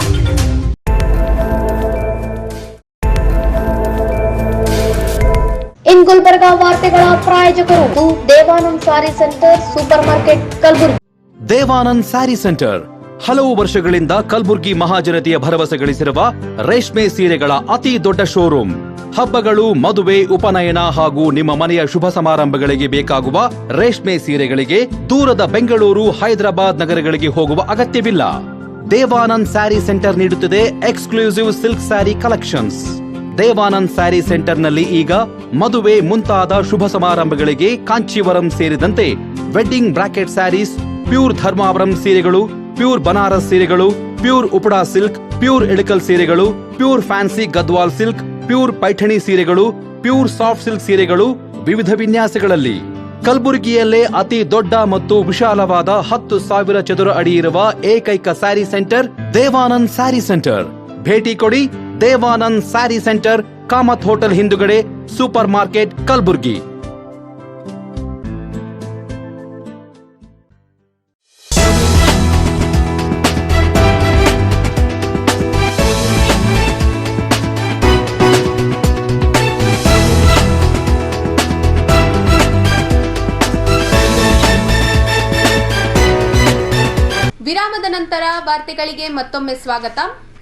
ಇನ್ ಗುಲ್ಬರ್ಗಾ ವಾರ್ತೆಗಳ ಪ್ರಾಯೋಜಕರು Devanand saree centre supermarket Kalaburagi. Devanand saree centre ಹಲವು ವರ್ಷಗಳಿಂದ ಕಲಬುರ್ಗಿ ಮಹಾಜನತೆಯ ಭರವಸೆ ಗಳಿಸಿರುವ ರೇಷ್ಮೆ ಸೀರೆಗಳ ಅತಿ ದೊಡ್ಡ ಶೋರೂಮ್. ಹಬ್ಬಗಳು, ಮದುವೆ, ಉಪನಯನ ಹಾಗೂ ನಿಮ್ಮ ಮನೆಯ ಶುಭ ಸಮಾರಂಭಗಳಿಗೆ ಬೇಕಾಗುವ ರೇಷ್ಮೆ ಸೀರೆಗಳಿಗೆ ದೂರದ ಬೆಂಗಳೂರು, ಹೈದರಾಬಾದ್ ನಗರಗಳಿಗೆ ಹೋಗುವ ಅಗತ್ಯವಿಲ್ಲ. ದೇವಾನಂದ್ ಸ್ಯಾರಿ ಸೆಂಟರ್ ನೀಡುತ್ತಿದೆ exclusive silk saree collections. Devanand saree ಸೆಂಟರ್ನಲ್ಲಿ ಈಗ ಮದುವೆ ಮುಂತಾದ ಶುಭ ಸಮಾರಂಭಗಳಿಗೆ ಕಾಂಚೀವರಂ ಸೇರಿದಂತೆ wedding bracket sarees, pure Dharmavaram ಸೀರೆಗಳು, ಪ್ಯೂರ್ ಬನಾರಸ್ ಸೀರೆಗಳು, pure Uppada silk, pure Ilkal ಸೀರೆಗಳು, pure fancy Gadwal silk, pure Paithani ಸೀರೆಗಳು, ಪ್ಯೂರ್ ಸಾಫ್ಟ್ ಸಿಲ್ಕ್ ಸೀರೆಗಳು ವಿವಿಧ ವಿನ್ಯಾಸಗಳಲ್ಲಿ. ಕಲಬುರಗಿಯಲ್ಲೇ ಅತಿ ದೊಡ್ಡ ಮತ್ತು ವಿಶಾಲವಾದ 10,000 ಚದುರ ಅಡಿ ಇರುವ ಏಕೈಕ sari centre Devanand saree centre. ಭೇಟಿ ಕೊಡಿ Devanand saree centre, Kamath hotel ಹಿಂದುಗಡೆ, ಸೂಪರ್ ಮಾರ್ಕೆಟ್, ಕಲಬುರಗಿ. ವಿರಾಮದ ನಂತರ ವಾರ್ತೆಗಳಿಗೆ ಮತ್ತೊಮ್ಮೆ ಸ್ವಾಗತ.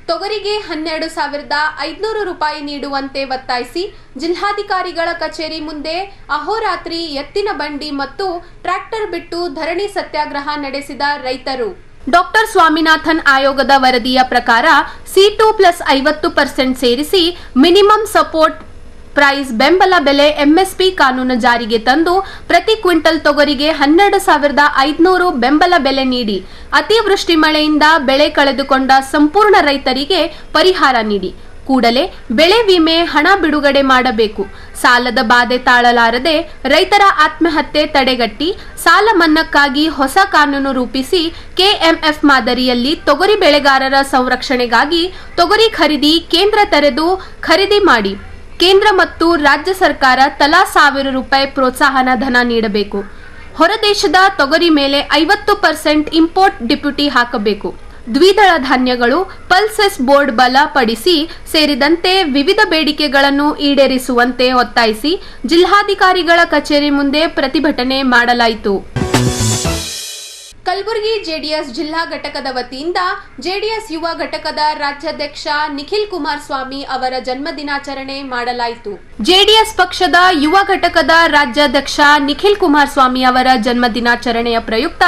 ತೊಗರಿಗೆ 12,500 ರೂಪಾಯಿ ನೀಡುವಂತೆ ಒತ್ತಾಯಿಸಿ ಜಿಲ್ಲಾಧಿಕಾರಿಗಳ ಕಚೇರಿ ಮುಂದೆ ಅಹೋರಾತ್ರಿ ಎತ್ತಿನ ಬಂಡಿ ಮತ್ತು ಟ್ರ್ಯಾಕ್ಟರ್ ಬಿಟ್ಟು ಧರಣಿ ಸತ್ಯಾಗ್ರಹ ನಡೆಸಿದ ರೈತರು. ಡಾಕ್ಟರ್ ಸ್ವಾಮಿನಾಥನ್ ಆಯೋಗದ ವರದಿಯ ಪ್ರಕಾರ C2+50% ಸೇರಿಸಿ ಮಿನಿಮಮ್ ಸಪೋರ್ಟ್ ಪ್ರೈಸ್ ಬೆಂಬಲ ಬೆಲೆ ಎಂಎಸ್ಪಿ ಕಾನೂನು ಜಾರಿಗೆ ತಂದು ಪ್ರತಿ ಕ್ವಿಂಟಲ್ ತೊಗರಿಗೆ 12,500 ಬೆಂಬಲ ಬೆಲೆ ನೀಡಿ ಅತಿವೃಷ್ಟಿ ಮಳೆಯಿಂದ ಬೆಳೆ ಕಳೆದುಕೊಂಡ ಸಂಪೂರ್ಣ ರೈತರಿಗೆ ಪರಿಹಾರ ನೀಡಿ ಕೂಡಲೇ ಬೆಳೆ ವಿಮೆ ಹಣ ಬಿಡುಗಡೆ ಮಾಡಬೇಕು. ಸಾಲದ ಬಾಧೆ ತಾಳಲಾರದೆ ರೈತರ ಆತ್ಮಹತ್ಯೆ ತಡೆಗಟ್ಟಿ ಸಾಲ ಮನ್ನಾಕ್ಕಾಗಿ ಹೊಸ ಕಾನೂನು ರೂಪಿಸಿ ಕೆಎಂಎಫ್ ಮಾದರಿಯಲ್ಲಿ ತೊಗರಿ ಬೆಳೆಗಾರರ ಸಂರಕ್ಷಣೆಗಾಗಿ ತೊಗರಿ ಖರೀದಿ ಕೇಂದ್ರ ತೆರೆದು ಖರೀದಿ ಮಾಡಿ. ಕೇಂದ್ರ ಮತ್ತು ರಾಜ್ಯ ಸರ್ಕಾರ ತಲಾ 1,000 ರೂಪಾಯಿ ಪ್ರೋತ್ಸಾಹನ ಧನ ನೀಡಬೇಕು. ಹೊರದೇಶದ ತೊಗರಿ ಮೇಲೆ 50% ಇಂಪೋರ್ಟ್ ಡ್ಯೂಟಿ ಹಾಕಬೇಕು. ದ್ವಿದಳ ಧಾನ್ಯಗಳು, ಪಲ್ಸೆಸ್ ಬೋರ್ಡ್ ಬಲಪಡಿಸಿ ಸೇರಿದಂತೆ ವಿವಿಧ ಬೇಡಿಕೆಗಳನ್ನು ಈಡೇರಿಸುವಂತೆ ಒತ್ತಾಯಿಸಿ ಜಿಲ್ಲಾಧಿಕಾರಿಗಳ ಕಚೇರಿ ಮುಂದೆ ಪ್ರತಿಭಟನೆ ಮಾಡಲಾಯಿತು. ಕಲಬುರಗಿ ಜೆಡಿಎಸ್ ಜಿಲ್ಲಾ ಘಟಕದ ವತಿಯಿಂದ ಜೆಡಿಎಸ್ ಯುವ ಘಟಕದ ರಾಜ್ಯಾಧ್ಯಕ್ಷ ನಿಖಿಲ್ ಕುಮಾರಸ್ವಾಮಿ ಅವರ ಜನ್ಮ ದಿನಾಚರಣೆ ಮಾಡಲಾಯಿತು. ಜೆಡಿಎಸ್ ಪಕ್ಷದ ಯುವ ಘಟಕದ ರಾಜ್ಯಾಧ್ಯಕ್ಷ ನಿಖಿಲ್ ಕುಮಾರಸ್ವಾಮಿ ಅವರ ಜನ್ಮ ದಿನಾಚರಣೆಯ ಪ್ರಯುಕ್ತ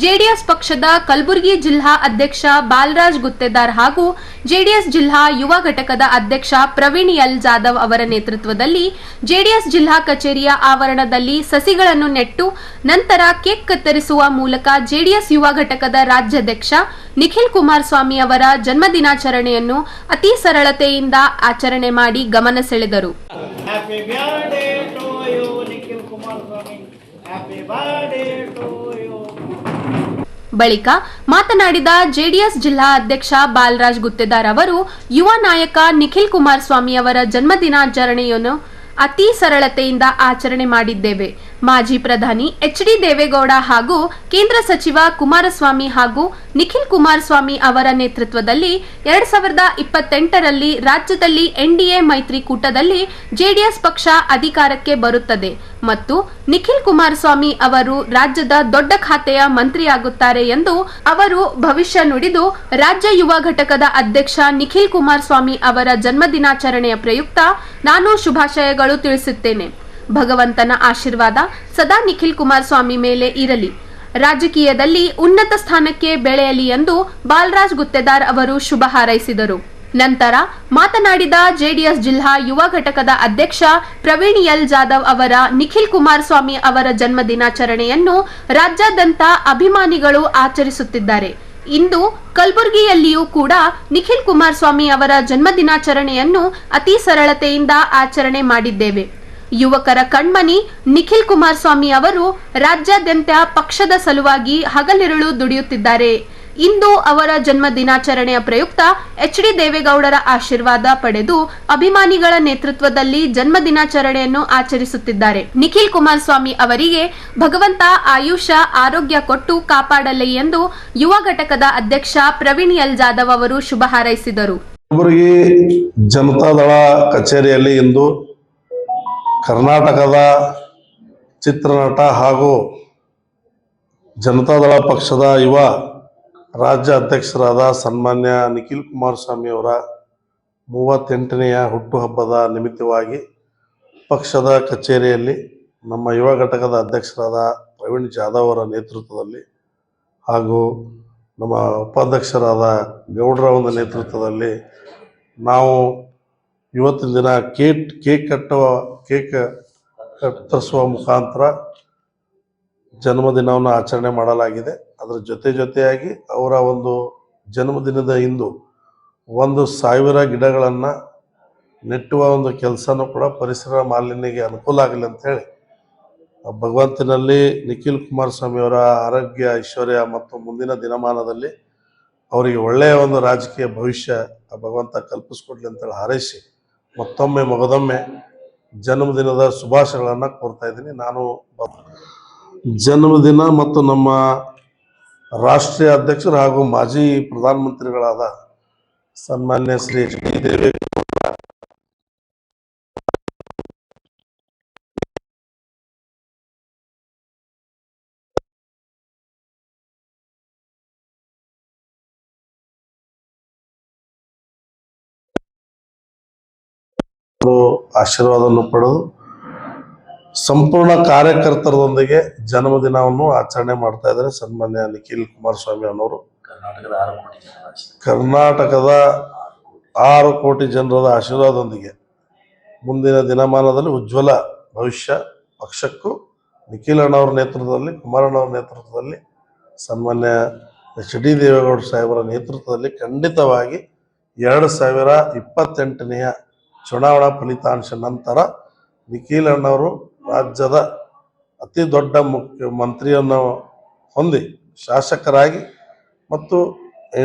ಜೆಡಿಎಸ್ ಪಕ್ಷದ ಕಲಬುರಗಿ ಜಿಲ್ಲಾ ಅಧ್ಯಕ್ಷ ಬಾಲರಾಜ್ ಗುತ್ತೇದಾರ್ ಹಾಗೂ ಜೆಡಿಎಸ್ ಜಿಲ್ಲಾ ಯುವ ಘಟಕದ ಅಧ್ಯಕ್ಷ ಪ್ರವೀಣ್ ಎಲ್ ಜಾಧವ್ ಅವರ ನೇತೃತ್ವದಲ್ಲಿ ಜೆಡಿಎಸ್ ಜಿಲ್ಲಾ ಕಚೇರಿಯ ಆವರಣದಲ್ಲಿ ಸಸಿಗಳನ್ನು ನೆಟ್ಟು ನಂತರ ಕೇಕ್ ಕತ್ತರಿಸುವ ಮೂಲಕ ಜೆಡಿಎಸ್ ಯುವ ಘಟಕದ ರಾಜ್ಯಾಧ್ಯಕ್ಷ ನಿಖಿಲ್ ಕುಮಾರಸ್ವಾಮಿ ಅವರ ಜನ್ಮ ದಿನಾಚರಣೆಯನ್ನು ಅತಿ ಸರಳತೆಯಿಂದ ಆಚರಣೆ ಮಾಡಿ ಗಮನ ಸೆಳೆದರು. ಬಳಿಕ ಮಾತನಾಡಿದ ಜೆಡಿಎಸ್ ಜಿಲ್ಲಾ ಅಧ್ಯಕ್ಷ ಬಾಲರಾಜ್ ಗುತ್ತೇದಾರ್ ಅವರು ಯುವ ನಾಯಕ ನಿಖಿಲ್ ಕುಮಾರಸ್ವಾಮಿ ಅವರ ಜನ್ಮ ದಿನಾಚರಣೆಯನ್ನು ಅತಿ ಸರಳತೆಯಿಂದ ಆಚರಣೆ ಮಾಡಿದ್ದೇವೆ. ಮಾಜಿ ಪ್ರಧಾನಿ ಎಚ್.ಡಿ. ದೇವೇಗೌಡ ಹಾಗೂ ಕೇಂದ್ರ ಸಚಿವ ಕುಮಾರಸ್ವಾಮಿ ಹಾಗೂ ನಿಖಿಲ್ ಕುಮಾರಸ್ವಾಮಿ ಅವರ ನೇತೃತ್ವದಲ್ಲಿ 2028ರಲ್ಲಿ ರಾಜ್ಯದಲ್ಲಿ ಎನ್ಡಿಎ ಮೈತ್ರಿಕೂಟದಲ್ಲಿ ಜೆಡಿಎಸ್ ಪಕ್ಷ ಅಧಿಕಾರಕ್ಕೆ ಬರುತ್ತದೆ ಮತ್ತು ನಿಖಿಲ್ ಕುಮಾರಸ್ವಾಮಿ ಅವರು ರಾಜ್ಯದ ದೊಡ್ಡ ಖಾತೆಯ ಮಂತ್ರಿಯಾಗುತ್ತಾರೆ ಎಂದು ಅವರು ಭವಿಷ್ಯ ನುಡಿದು ರಾಜ್ಯ ಯುವ ಘಟಕದ ಅಧ್ಯಕ್ಷ ನಿಖಿಲ್ ಕುಮಾರಸ್ವಾಮಿ ಅವರ ಜನ್ಮ ದಿನಾಚರಣೆಯ ಪ್ರಯುಕ್ತ ನಾನು ಶುಭಾಶಯಗಳು ತಿಳಿಸುತ್ತೇನೆ. ಭಗವಂತನ ಆಶೀರ್ವಾದ ಸದಾ ನಿಖಿಲ್ ಕುಮಾರಸ್ವಾಮಿ ಮೇಲೆ ಇರಲಿ, ರಾಜಕೀಯದಲ್ಲಿ ಉನ್ನತ ಸ್ಥಾನಕ್ಕೆ ಬೆಳೆಯಲಿ ಎಂದು ಬಾಲರಾಜ್ ಗುತ್ತೇದಾರ್ ಅವರು ಶುಭ ಹಾರೈಸಿದರು. ನಂತರ ಮಾತನಾಡಿದ ಜೆಡಿಎಸ್ ಜಿಲ್ಲಾ ಯುವ ಘಟಕದ ಅಧ್ಯಕ್ಷ ಪ್ರವೀಣ್ ಎಲ್ ಜಾಧವ್ ಅವರ ನಿಖಿಲ್ ಕುಮಾರಸ್ವಾಮಿ ಅವರ ಜನ್ಮ ದಿನಾಚರಣೆಯನ್ನು ರಾಜ್ಯಾದ್ಯಂತ ಅಭಿಮಾನಿಗಳು ಆಚರಿಸುತ್ತಿದ್ದಾರೆ. ಇಂದು ಕಲಬುರಗಿಯಲ್ಲಿಯೂ ಕೂಡ ನಿಖಿಲ್ ಕುಮಾರಸ್ವಾಮಿ ಅವರ ಜನ್ಮ ದಿನಾಚರಣೆಯನ್ನು ಅತಿ ಸರಳತೆಯಿಂದ ಆಚರಣೆ ಮಾಡಿದ್ದೇವೆ. ಯುವಕರ ಕಣ್ಮಣಿ ನಿಖಿಲ್ ಕುಮಾರಸ್ವಾಮಿ ಅವರು ರಾಜ್ಯಾದ್ಯಂತ ಪಕ್ಷದ ಸಲುವಾಗಿ ಹಗಲಿರುಳು ದುಡಿಯುತ್ತಿದ್ದಾರೆ. ಇಂದು ಅವರ ಜನ್ಮ ದಿನಾಚರಣೆಯ ಪ್ರಯುಕ್ತ ಎಚ್.ಡಿ. ದೇವೇಗೌಡರ ಆಶೀರ್ವಾದ ಪಡೆದು ಅಭಿಮಾನಿಗಳ ನೇತೃತ್ವದಲ್ಲಿ ಜನ್ಮ ದಿನಾಚರಣೆಯನ್ನು ಆಚರಿಸುತ್ತಿದ್ದಾರೆ. ನಿಖಿಲ್ ಕುಮಾರಸ್ವಾಮಿ ಅವರಿಗೆ ಭಗವಂತ ಆಯುಷ್ಯ ಆರೋಗ್ಯ ಕೊಟ್ಟು ಕಾಪಾಡಲಿ ಎಂದು ಯುವ ಘಟಕದ ಅಧ್ಯಕ್ಷ ಪ್ರವೀಣ್ ಎಲ್ ಜಾಧವ್ ಅವರು ಶುಭ ಹಾರೈಸಿದರು. ಕಲಬುರಗಿ ಜನತಾದಳ ಕಚೇರಿಯಲ್ಲಿ ಇಂದು ಕರ್ನಾಟಕದ ಚಿತ್ರನಟ ಹಾಗೂ ಜನತಾದಳ ಪಕ್ಷದ ಯುವ ರಾಜ್ಯ ಅಧ್ಯಕ್ಷರಾದ ಸನ್ಮಾನ್ಯ ನಿಖಿಲ್ ಕುಮಾರಸ್ವಾಮಿ ಅವರ 38ನೆಯ ಹುಟ್ಟುಹಬ್ಬದ ನಿಮಿತ್ತವಾಗಿ ಪಕ್ಷದ ಕಚೇರಿಯಲ್ಲಿ ನಮ್ಮ ಯುವ ಘಟಕದ ಅಧ್ಯಕ್ಷರಾದ ಪ್ರವೀಣ್ ಜಾಧವ್ ಅವರ ನೇತೃತ್ವದಲ್ಲಿ ಹಾಗೂ ನಮ್ಮ ಉಪಾಧ್ಯಕ್ಷರಾದ ಗೌಡ್ರ ಒಂದು ನೇತೃತ್ವದಲ್ಲಿ ನಾವು ಇವತ್ತಿನ ದಿನ ಕೇಕ್ ಕತ್ತರಿಸುವ ಮುಖಾಂತರ ಜನ್ಮದಿನವನ್ನು ಆಚರಣೆ ಮಾಡಲಾಗಿದೆ. ಅದರ ಜೊತೆಯಾಗಿ ಅವರ ಒಂದು ಜನ್ಮದಿನದ ಇಂದು 1,000 ಗಿಡಗಳನ್ನು ನೆಟ್ಟುವ ಒಂದು ಕೆಲಸನೂ ಕೂಡ ಪರಿಸರ ಮಾಲಿನ್ಯಕ್ಕೆ ಅನುಕೂಲ ಆಗಲಿ ಅಂತೇಳಿ ಭಗವಂತನಲ್ಲಿ ನಿಖಿಲ್ ಕುಮಾರಸ್ವಾಮಿ ಅವರ ಆರೋಗ್ಯ ಐಶ್ವರ್ಯ ಮತ್ತು ಮುಂದಿನ ದಿನಮಾನದಲ್ಲಿ ಅವರಿಗೆ ಒಳ್ಳೆಯ ಒಂದು ರಾಜಕೀಯ ಭವಿಷ್ಯ ಭಗವಂತ ಕಲ್ಪಿಸ್ಕೊಡ್ಲಿ ಅಂತೇಳಿ ಹಾರೈಸಿ ಮತ್ತೊಮ್ಮೆ ಮಗದೊಮ್ಮೆ ಜನ್ಮದಿನದ ಶುಭಾಶಯಗಳನ್ನು ಕೋರ್ತಾ ಇದ್ದೀನಿ. ನಾನು ಜನ್ಮದಿನ ಮತ್ತು ನಮ್ಮ ರಾಷ್ಟ್ರೀಯ ಅಧ್ಯಕ್ಷರು ಹಾಗೂ ಮಾಜಿ ಪ್ರಧಾನಮಂತ್ರಿಗಳಾದ ಸನ್ಮಾನ್ಯ ಶ್ರೀ ಎಚ್ ಡಿ ದೇವೇಗೌಡ ಆಶೀರ್ವಾದವನ್ನು ಪಡೆದು ಸಂಪೂರ್ಣ ಕಾರ್ಯಕರ್ತರೊಂದಿಗೆ ಜನ್ಮದಿನವನ್ನು ಆಚರಣೆ ಮಾಡ್ತಾ ಇದ್ದಾರೆ ಸನ್ಮಾನ್ಯ ನಿಖಿಲ್ ಕುಮಾರಸ್ವಾಮಿ ಅನ್ನೋರು. ಕರ್ನಾಟಕದ 6 ಕೋಟಿ ಜನರ ಆಶೀರ್ವಾದದೊಂದಿಗೆ ಮುಂದಿನ ದಿನಮಾನದಲ್ಲಿ ಉಜ್ವಲ ಭವಿಷ್ಯ ಪಕ್ಷಕ್ಕೂ ನಿಖಿಲ್ ಅಣ್ಣವ್ರ ನೇತೃತ್ವದಲ್ಲಿ, ಕುಮಾರಣ್ಣವ್ರ ನೇತೃತ್ವದಲ್ಲಿ, ಸನ್ಮಾನ್ಯ ಎಚ್ ಡಿ ದೇವೇಗೌಡ ಸಾಹೇಬರ ನೇತೃತ್ವದಲ್ಲಿ ಖಂಡಿತವಾಗಿ 2028ನೆಯ ಚುನಾವಣಾ ಫಲಿತಾಂಶ ನಂತರ ನಿಖಿಲ್ ಅಣ್ಣವರು ರಾಜ್ಯದ ಅತಿ ದೊಡ್ಡ ಮುಖ್ಯಮಂತ್ರಿಯನ್ನು ಹೊಂದಿ ಶಾಸಕರಾಗಿ ಮತ್ತು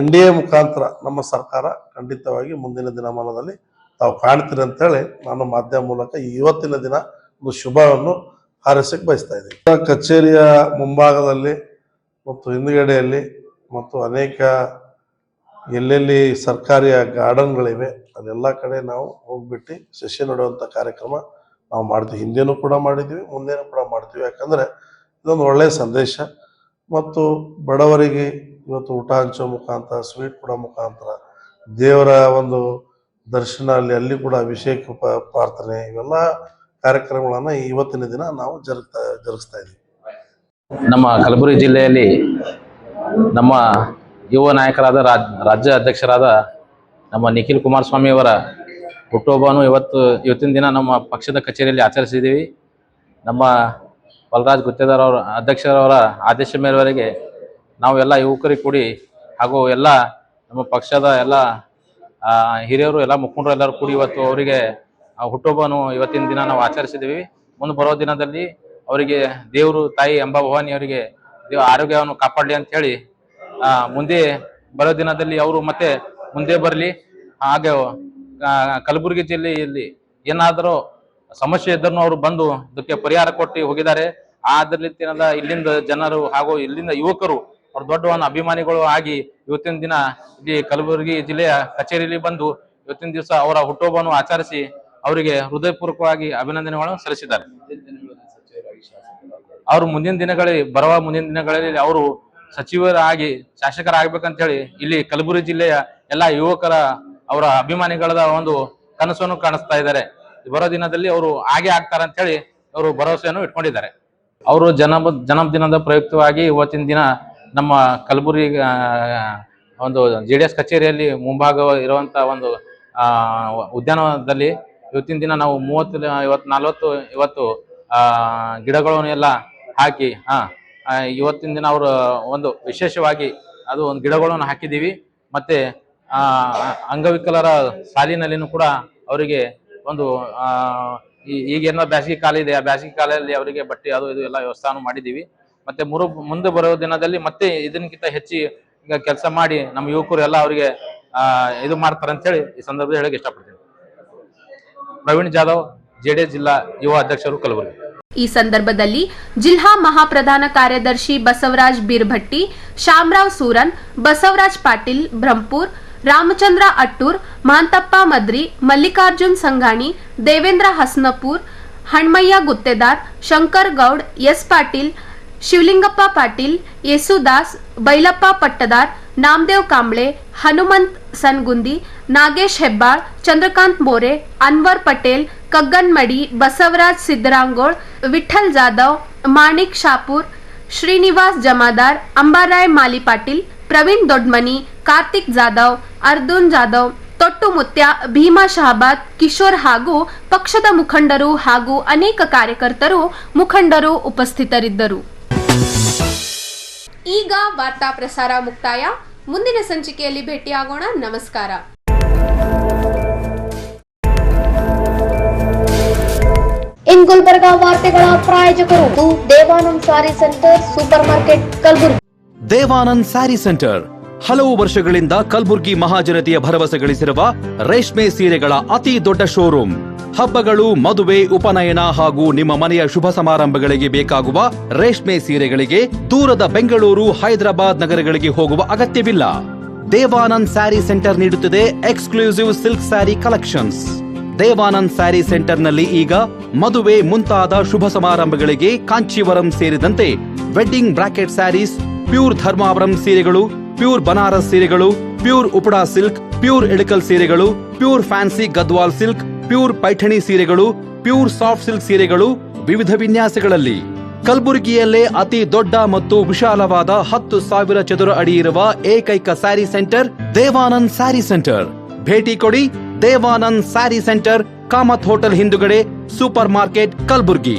NDA ಮುಖಾಂತರ ನಮ್ಮ ಸರ್ಕಾರ ಖಂಡಿತವಾಗಿ ಮುಂದಿನ ದಿನಮಾನದಲ್ಲಿ ತಾವು ಕಾಣ್ತೀರಿ ಅಂತೇಳಿ ನಾನು ಮಾಧ್ಯಮ ಮೂಲಕ ಇವತ್ತಿನ ದಿನ ಒಂದು ಶುಭವನ್ನು ಹಾರೈಸಕ್ಕೆ ಬಯಸ್ತಾ ಇದ್ದೀನಿ. ಕಚೇರಿಯ ಮುಂಭಾಗದಲ್ಲಿ ಮತ್ತು ಹಿಂದುಗಡೆಯಲ್ಲಿ ಮತ್ತು ಅನೇಕ ಎಲ್ಲೆಲ್ಲಿ ಸರ್ಕಾರಿ ಗಾರ್ಡನ್ಗಳಿವೆ ಅಲ್ಲೆಲ್ಲ ಕಡೆ ನಾವು ಹೋಗ್ಬಿಟ್ಟು ಸಸಿ ನೆಡುವಂಥ ಕಾರ್ಯಕ್ರಮ ನಾವು ಮಾಡ್ತೀವಿ. ಹಿಂದೆನೂ ಕೂಡ ಮಾಡಿದ್ವಿ, ಮುಂದೇನೂ ಕೂಡ ಮಾಡ್ತೀವಿ. ಯಾಕಂದರೆ ಇದೊಂದು ಒಳ್ಳೆಯ ಸಂದೇಶ ಮತ್ತು ಬಡವರಿಗೆ ಇವತ್ತು ಊಟ ಹಂಚೋ ಮುಖಾಂತರ, ಸ್ವೀಟ್ ಕೊಡೋ ಮುಖಾಂತರ, ದೇವರ ಒಂದು ದರ್ಶನ ಅಲ್ಲಿ ಕೂಡ ಅಭಿಷೇಕ ಪ್ರಾರ್ಥನೆ ಇವೆಲ್ಲ ಕಾರ್ಯಕ್ರಮಗಳನ್ನು ಇವತ್ತಿನ ದಿನ ನಾವು ಜರುಗಿಸ್ತಾ ಇದ್ದೀವಿ. ನಮ್ಮ ಕಲಬುರಗಿ ಜಿಲ್ಲೆಯಲ್ಲಿ ನಮ್ಮ ಯುವ ನಾಯಕರಾದ ರಾಜ್ಯ ಅಧ್ಯಕ್ಷರಾದ ನಮ್ಮ ನಿಖಿಲ್ ಕುಮಾರಸ್ವಾಮಿ ಅವರ ಹುಟ್ಟುಹಬ್ಬವನ್ನು ಇವತ್ತಿನ ದಿನ ನಮ್ಮ ಪಕ್ಷದ ಕಚೇರಿಯಲ್ಲಿ ಆಚರಿಸಿದ್ದೀವಿ. ನಮ್ಮ ಬಲರಾಜ್ ಗುತ್ತೇದಾರ್ ಅವರ ಅಧ್ಯಕ್ಷರವರ ಆದೇಶ ಮೇರೆಗೆ ನಾವು ಎಲ್ಲ ಯುವಕರಿಗೆ ಕೂಡಿ ಹಾಗೂ ಎಲ್ಲ ನಮ್ಮ ಪಕ್ಷದ ಎಲ್ಲ ಹಿರಿಯರು ಎಲ್ಲ ಮುಖಂಡರು ಎಲ್ಲರೂ ಕೂಡಿ ಇವತ್ತು ಅವರಿಗೆ ಹುಟ್ಟುಹಬ್ಬವನ್ನು ಇವತ್ತಿನ ದಿನ ನಾವು ಆಚರಿಸಿದ್ದೀವಿ. ಮುಂದೆ ಬರೋ ದಿನದಲ್ಲಿ ಅವರಿಗೆ ದೇವರು ತಾಯಿ ಅಂಬಾಭವಾನಿ ಅವರಿಗೆ ಆರೋಗ್ಯವನ್ನು ಕಾಪಾಡಲಿ ಅಂತ ಹೇಳಿ ಮುಂದೆ ಬರೋ ದಿನದಲ್ಲಿ ಅವರು ಮತ್ತೆ ಮುಂದೆ ಬರಲಿ. ಹಾಗೆ ಕಲಬುರಗಿ ಜಿಲ್ಲೆಯಲ್ಲಿ ಏನಾದರೂ ಸಮಸ್ಯೆ ಇದ್ದರೂ ಅವರು ಬಂದು ಇದಕ್ಕೆ ಪರಿಹಾರ ಕೊಟ್ಟು ಹೋಗಿದ್ದಾರೆ. ಆದ್ರಿಂದ ಇಲ್ಲಿಂದ ಜನರು ಹಾಗೂ ಇಲ್ಲಿಂದ ಯುವಕರು ಅವ್ರ ದೊಡ್ಡ ಒಂದು ಅಭಿಮಾನಿಗಳು ಆಗಿ ಇವತ್ತಿನ ದಿನ ಇಲ್ಲಿ ಕಲಬುರಗಿ ಜಿಲ್ಲೆಯ ಕಚೇರಿಯಲ್ಲಿ ಬಂದು ಇವತ್ತಿನ ದಿವಸ ಅವರ ಹುಟ್ಟುಹಬ್ಬವನ್ನು ಆಚರಿಸಿ ಅವರಿಗೆ ಹೃದಯಪೂರ್ವಕವಾಗಿ ಅಭಿನಂದನೆಗಳನ್ನು ಸಲ್ಲಿಸಿದ್ದಾರೆ. ಅವರು ಮುಂದಿನ ದಿನಗಳಲ್ಲಿ ಅವರು ಸಚಿವರಾಗಿ ಶಾಸಕರಾಗಬೇಕಂತ ಹೇಳಿ ಇಲ್ಲಿ ಕಲಬುರಗಿ ಜಿಲ್ಲೆಯ ಎಲ್ಲಾ ಯುವಕರ ಅವರ ಅಭಿಮಾನಿಗಳ ಒಂದು ಕನಸನ್ನು ಕಾಣಿಸ್ತಾ ಇದ್ದಾರೆ. ಬರೋ ದಿನದಲ್ಲಿ ಅವರು ಹಾಗೆ ಆಗ್ತಾರೆ ಅಂತ ಹೇಳಿ ಅವರು ಭರವಸೆಯನ್ನು ಇಟ್ಕೊಂಡಿದ್ದಾರೆ. ಅವರು ಜನ್ಮದಿನದ ಪ್ರಯುಕ್ತವಾಗಿ ಇವತ್ತಿನ ದಿನ ನಮ್ಮ ಕಲಬುರಗಿ ಒಂದು JDS ಕಚೇರಿಯಲ್ಲಿ ಮುಂಭಾಗ ಇರುವಂತ ಒಂದು ಉದ್ಯಾನವನದಲ್ಲಿ ಇವತ್ತಿನ ದಿನ ನಾವು 40 ಗಿಡಗಳನ್ನು ಎಲ್ಲ ಹಾಕಿ ಇವತ್ತಿನ ದಿನ ಅವರು ಒಂದು ವಿಶೇಷವಾಗಿ ಅದು ಒಂದು ಗಿಡಗಳನ್ನು ಹಾಕಿದ್ದೀವಿ. ಮತ್ತೆ ಅಂಗವಿಕಲರ ಸಾಲಿನಲ್ಲಿನೂ ಕೂಡ ಅವರಿಗೆ ಒಂದು ಈಗೇನೋ ಬ್ಯಾಸಿಗೆ ಕಾಲ ಇದೆ, ಆ ಬ್ಯಾಸಿಗೆ ಕಾಲದಲ್ಲಿ ಅವರಿಗೆ ಬಟ್ಟೆ ಅದು ಇದು ಎಲ್ಲ ವ್ಯವಸ್ಥಾನ ಮಾಡಿದ್ದೀವಿ. ಮತ್ತೆ ಮುಂದೆ ಬರೋ ದಿನದಲ್ಲಿ ಮತ್ತೆ ಇದಕ್ಕಿಂತ ಹೆಚ್ಚಿ ಈಗ ಕೆಲಸ ಮಾಡಿ ನಮ್ಮ ಯುವಕರು ಎಲ್ಲ ಅವರಿಗೆ ಇದು ಮಾಡ್ತಾರೆ ಅಂತ ಹೇಳಿ ಈ ಸಂದರ್ಭದಲ್ಲಿ ಹೇಳಕ್ಕೆ ಇಷ್ಟಪಡ್ತೀನಿ. ಪ್ರವೀಣ್ ಜಾಧವ್, JDS ಜಿಲ್ಲಾ ಯುವ ಅಧ್ಯಕ್ಷರು, ಕಲಬುರಗಿ. ಈ ಸಂದರ್ಭದಲ್ಲಿ ಜಿಲ್ಲಾ ಮಹಾಪ್ರಧಾನ ಕಾರ್ಯದರ್ಶಿ ಬಸವರಾಜ್ ಬೀರ್ಭಟ್ಟಿ, ಶಾಮರಾವ್ ಸೂರನ್, ಬಸವರಾಜ್ ಪಾಟೀಲ್ ಬ್ರಹ್ಮಪುರ್, ರಾಮಚಂದ್ರ ಅಟ್ಟೂರ್, ಮಹಂತಪ್ಪ ಮದ್ರಿ, ಮಲ್ಲಿಕಾರ್ಜುನ್ ಸಂಗಾಣಿ, ದೇವೇಂದ್ರ ಹಸ್ನಪುರ್, ಹಣ್ಮಯ್ಯ ಗುತ್ತೇದಾರ್, ಶಂಕರ್ ಗೌಡ್, ಎಸ್ ಪಾಟೀಲ್, ಶಿವಲಿಂಗಪ್ಪ ಪಾಟೀಲ್, ಯೇಸುದಾಸ್, ಬೈಲಪ್ಪ ಪಟ್ಟದಾರ್, ನಾಮದೇವ್ ಕಾಂಬ್ಳೆ, ಹನುಮಂತ್ ಸನ್ಗುಂದಿ, ನಾಗೇಶ್ ಹೆಬ್ಬಾಳ್, ಚಂದ್ರಕಾಂತ್ ಮೋರೆ, ಅನ್ವರ್ ಪಟೇಲ್, ಕಗ್ಗನ್ಮಡಿ, ಬಸವರಾಜ್ ಸಿದ್ದರಾಂಗೋಳ್, ವಿಠಲ್ ಜಾಧವ್, ಮಾಣಿಕ್ ಶಾಪೂರ್, ಶ್ರೀನಿವಾಸ್ ಜಮಾದಾರ್, ಅಂಬಾರಾಯ್ ಮಾಲಿ ಪಾಟೀಲ್, ಪ್ರವೀಣ್ ದೊಡ್ಮನಿ, ಕಾರ್ತಿಕ್ ಜಾಧವ್, ಅರ್ಜುನ್ ಜಾಧವ್, ತೊಟ್ಟು ಮುತ್ಯ, ಭೀಮಾ ಶಹಬಾದ್, ಕಿಶೋರ್ ಹಾಗೂ ಪಕ್ಷದ ಮುಖಂಡರು ಹಾಗೂ ಅನೇಕ ಕಾರ್ಯಕರ್ತರು ಮುಖಂಡರು ಉಪಸ್ಥಿತರಿದ್ದರು. ಈಗ ವಾರ್ತಾ ಪ್ರಸಾರ ಮುಕ್ತಾಯ. ಮುಂದಿನ ಸಂಚಿಕೆಯಲ್ಲಿ ಭೇಟಿಯಾಗೋಣ. ನಮಸ್ಕಾರ. ಇನ್ ಗುಲ್ಬರ್ಗಾ ವಾರ್ತೆಗಳ ಪ್ರಾಯೋಜಕರು Devanand saree centre supermarket Kalaburagi. Devanand saree centre ಹಲವು ವರ್ಷಗಳಿಂದ ಕಲಬುರ್ಗಿ ಮಹಾಜನತೆಯ ಭರವಸೆ ಗಳಿಸಿರುವ ರೇಷ್ಮೆ ಸೀರೆಗಳ ಅತಿ ದೊಡ್ಡ ಶೋರೂಮ್. ಹಬ್ಬಗಳು, ಮದುವೆ, ಉಪನಯನ ಹಾಗೂ ನಿಮ್ಮ ಮನೆಯ ಶುಭ ಸಮಾರಂಭಗಳಿಗೆ ಬೇಕಾಗುವ ರೇಷ್ಮೆ ಸೀರೆಗಳಿಗೆ ದೂರದ ಬೆಂಗಳೂರು, ಹೈದರಾಬಾದ್ ನಗರಗಳಿಗೆ ಹೋಗುವ ಅಗತ್ಯವಿಲ್ಲ. ದೇವಾನಂದ್ ಸ್ಯಾರಿ ಸೆಂಟರ್ ನೀಡುತ್ತಿದೆ exclusive silk saree collections. Devanand saree ಸೆಂಟರ್ನಲ್ಲಿ ಈಗ ಮದುವೆ ಮುಂತಾದ ಶುಭ ಸಮಾರಂಭಗಳಿಗೆ ಕಾಂಚೀವರಂ ಸೇರಿದಂತೆ wedding bracket sarees, pure Dharmavaram ಸೀರೆಗಳು, ಪ್ಯೂರ್ ಬನಾರಸ್ ಸೀರೆಗಳು, pure Uppada silk, pure Ilkal ಸೀರೆಗಳು, pure fancy Gadwal silk, pure Paithani ಸೀರೆಗಳು, ಪ್ಯೂರ್ ಸಾಫ್ಟ್ ಸಿಲ್ಕ್ ಸೀರೆಗಳು ವಿವಿಧ ವಿನ್ಯಾಸಗಳಲ್ಲಿ. ಕಲಬುರಗಿಯಲ್ಲೇ ಅತಿ ದೊಡ್ಡ ಮತ್ತು ವಿಶಾಲವಾದ 10,000 ಚದುರ ಅಡಿ ಇರುವ ಏಕೈಕ sari centre Devanand saree centre. ಭೇಟಿ ಕೊಡಿ. Devanand saree centre, Kamath hotel ಹಿಂದುಗಡೆ, ಸೂಪರ್ ಮಾರ್ಕೆಟ್, ಕಲಬುರ್ಗಿ.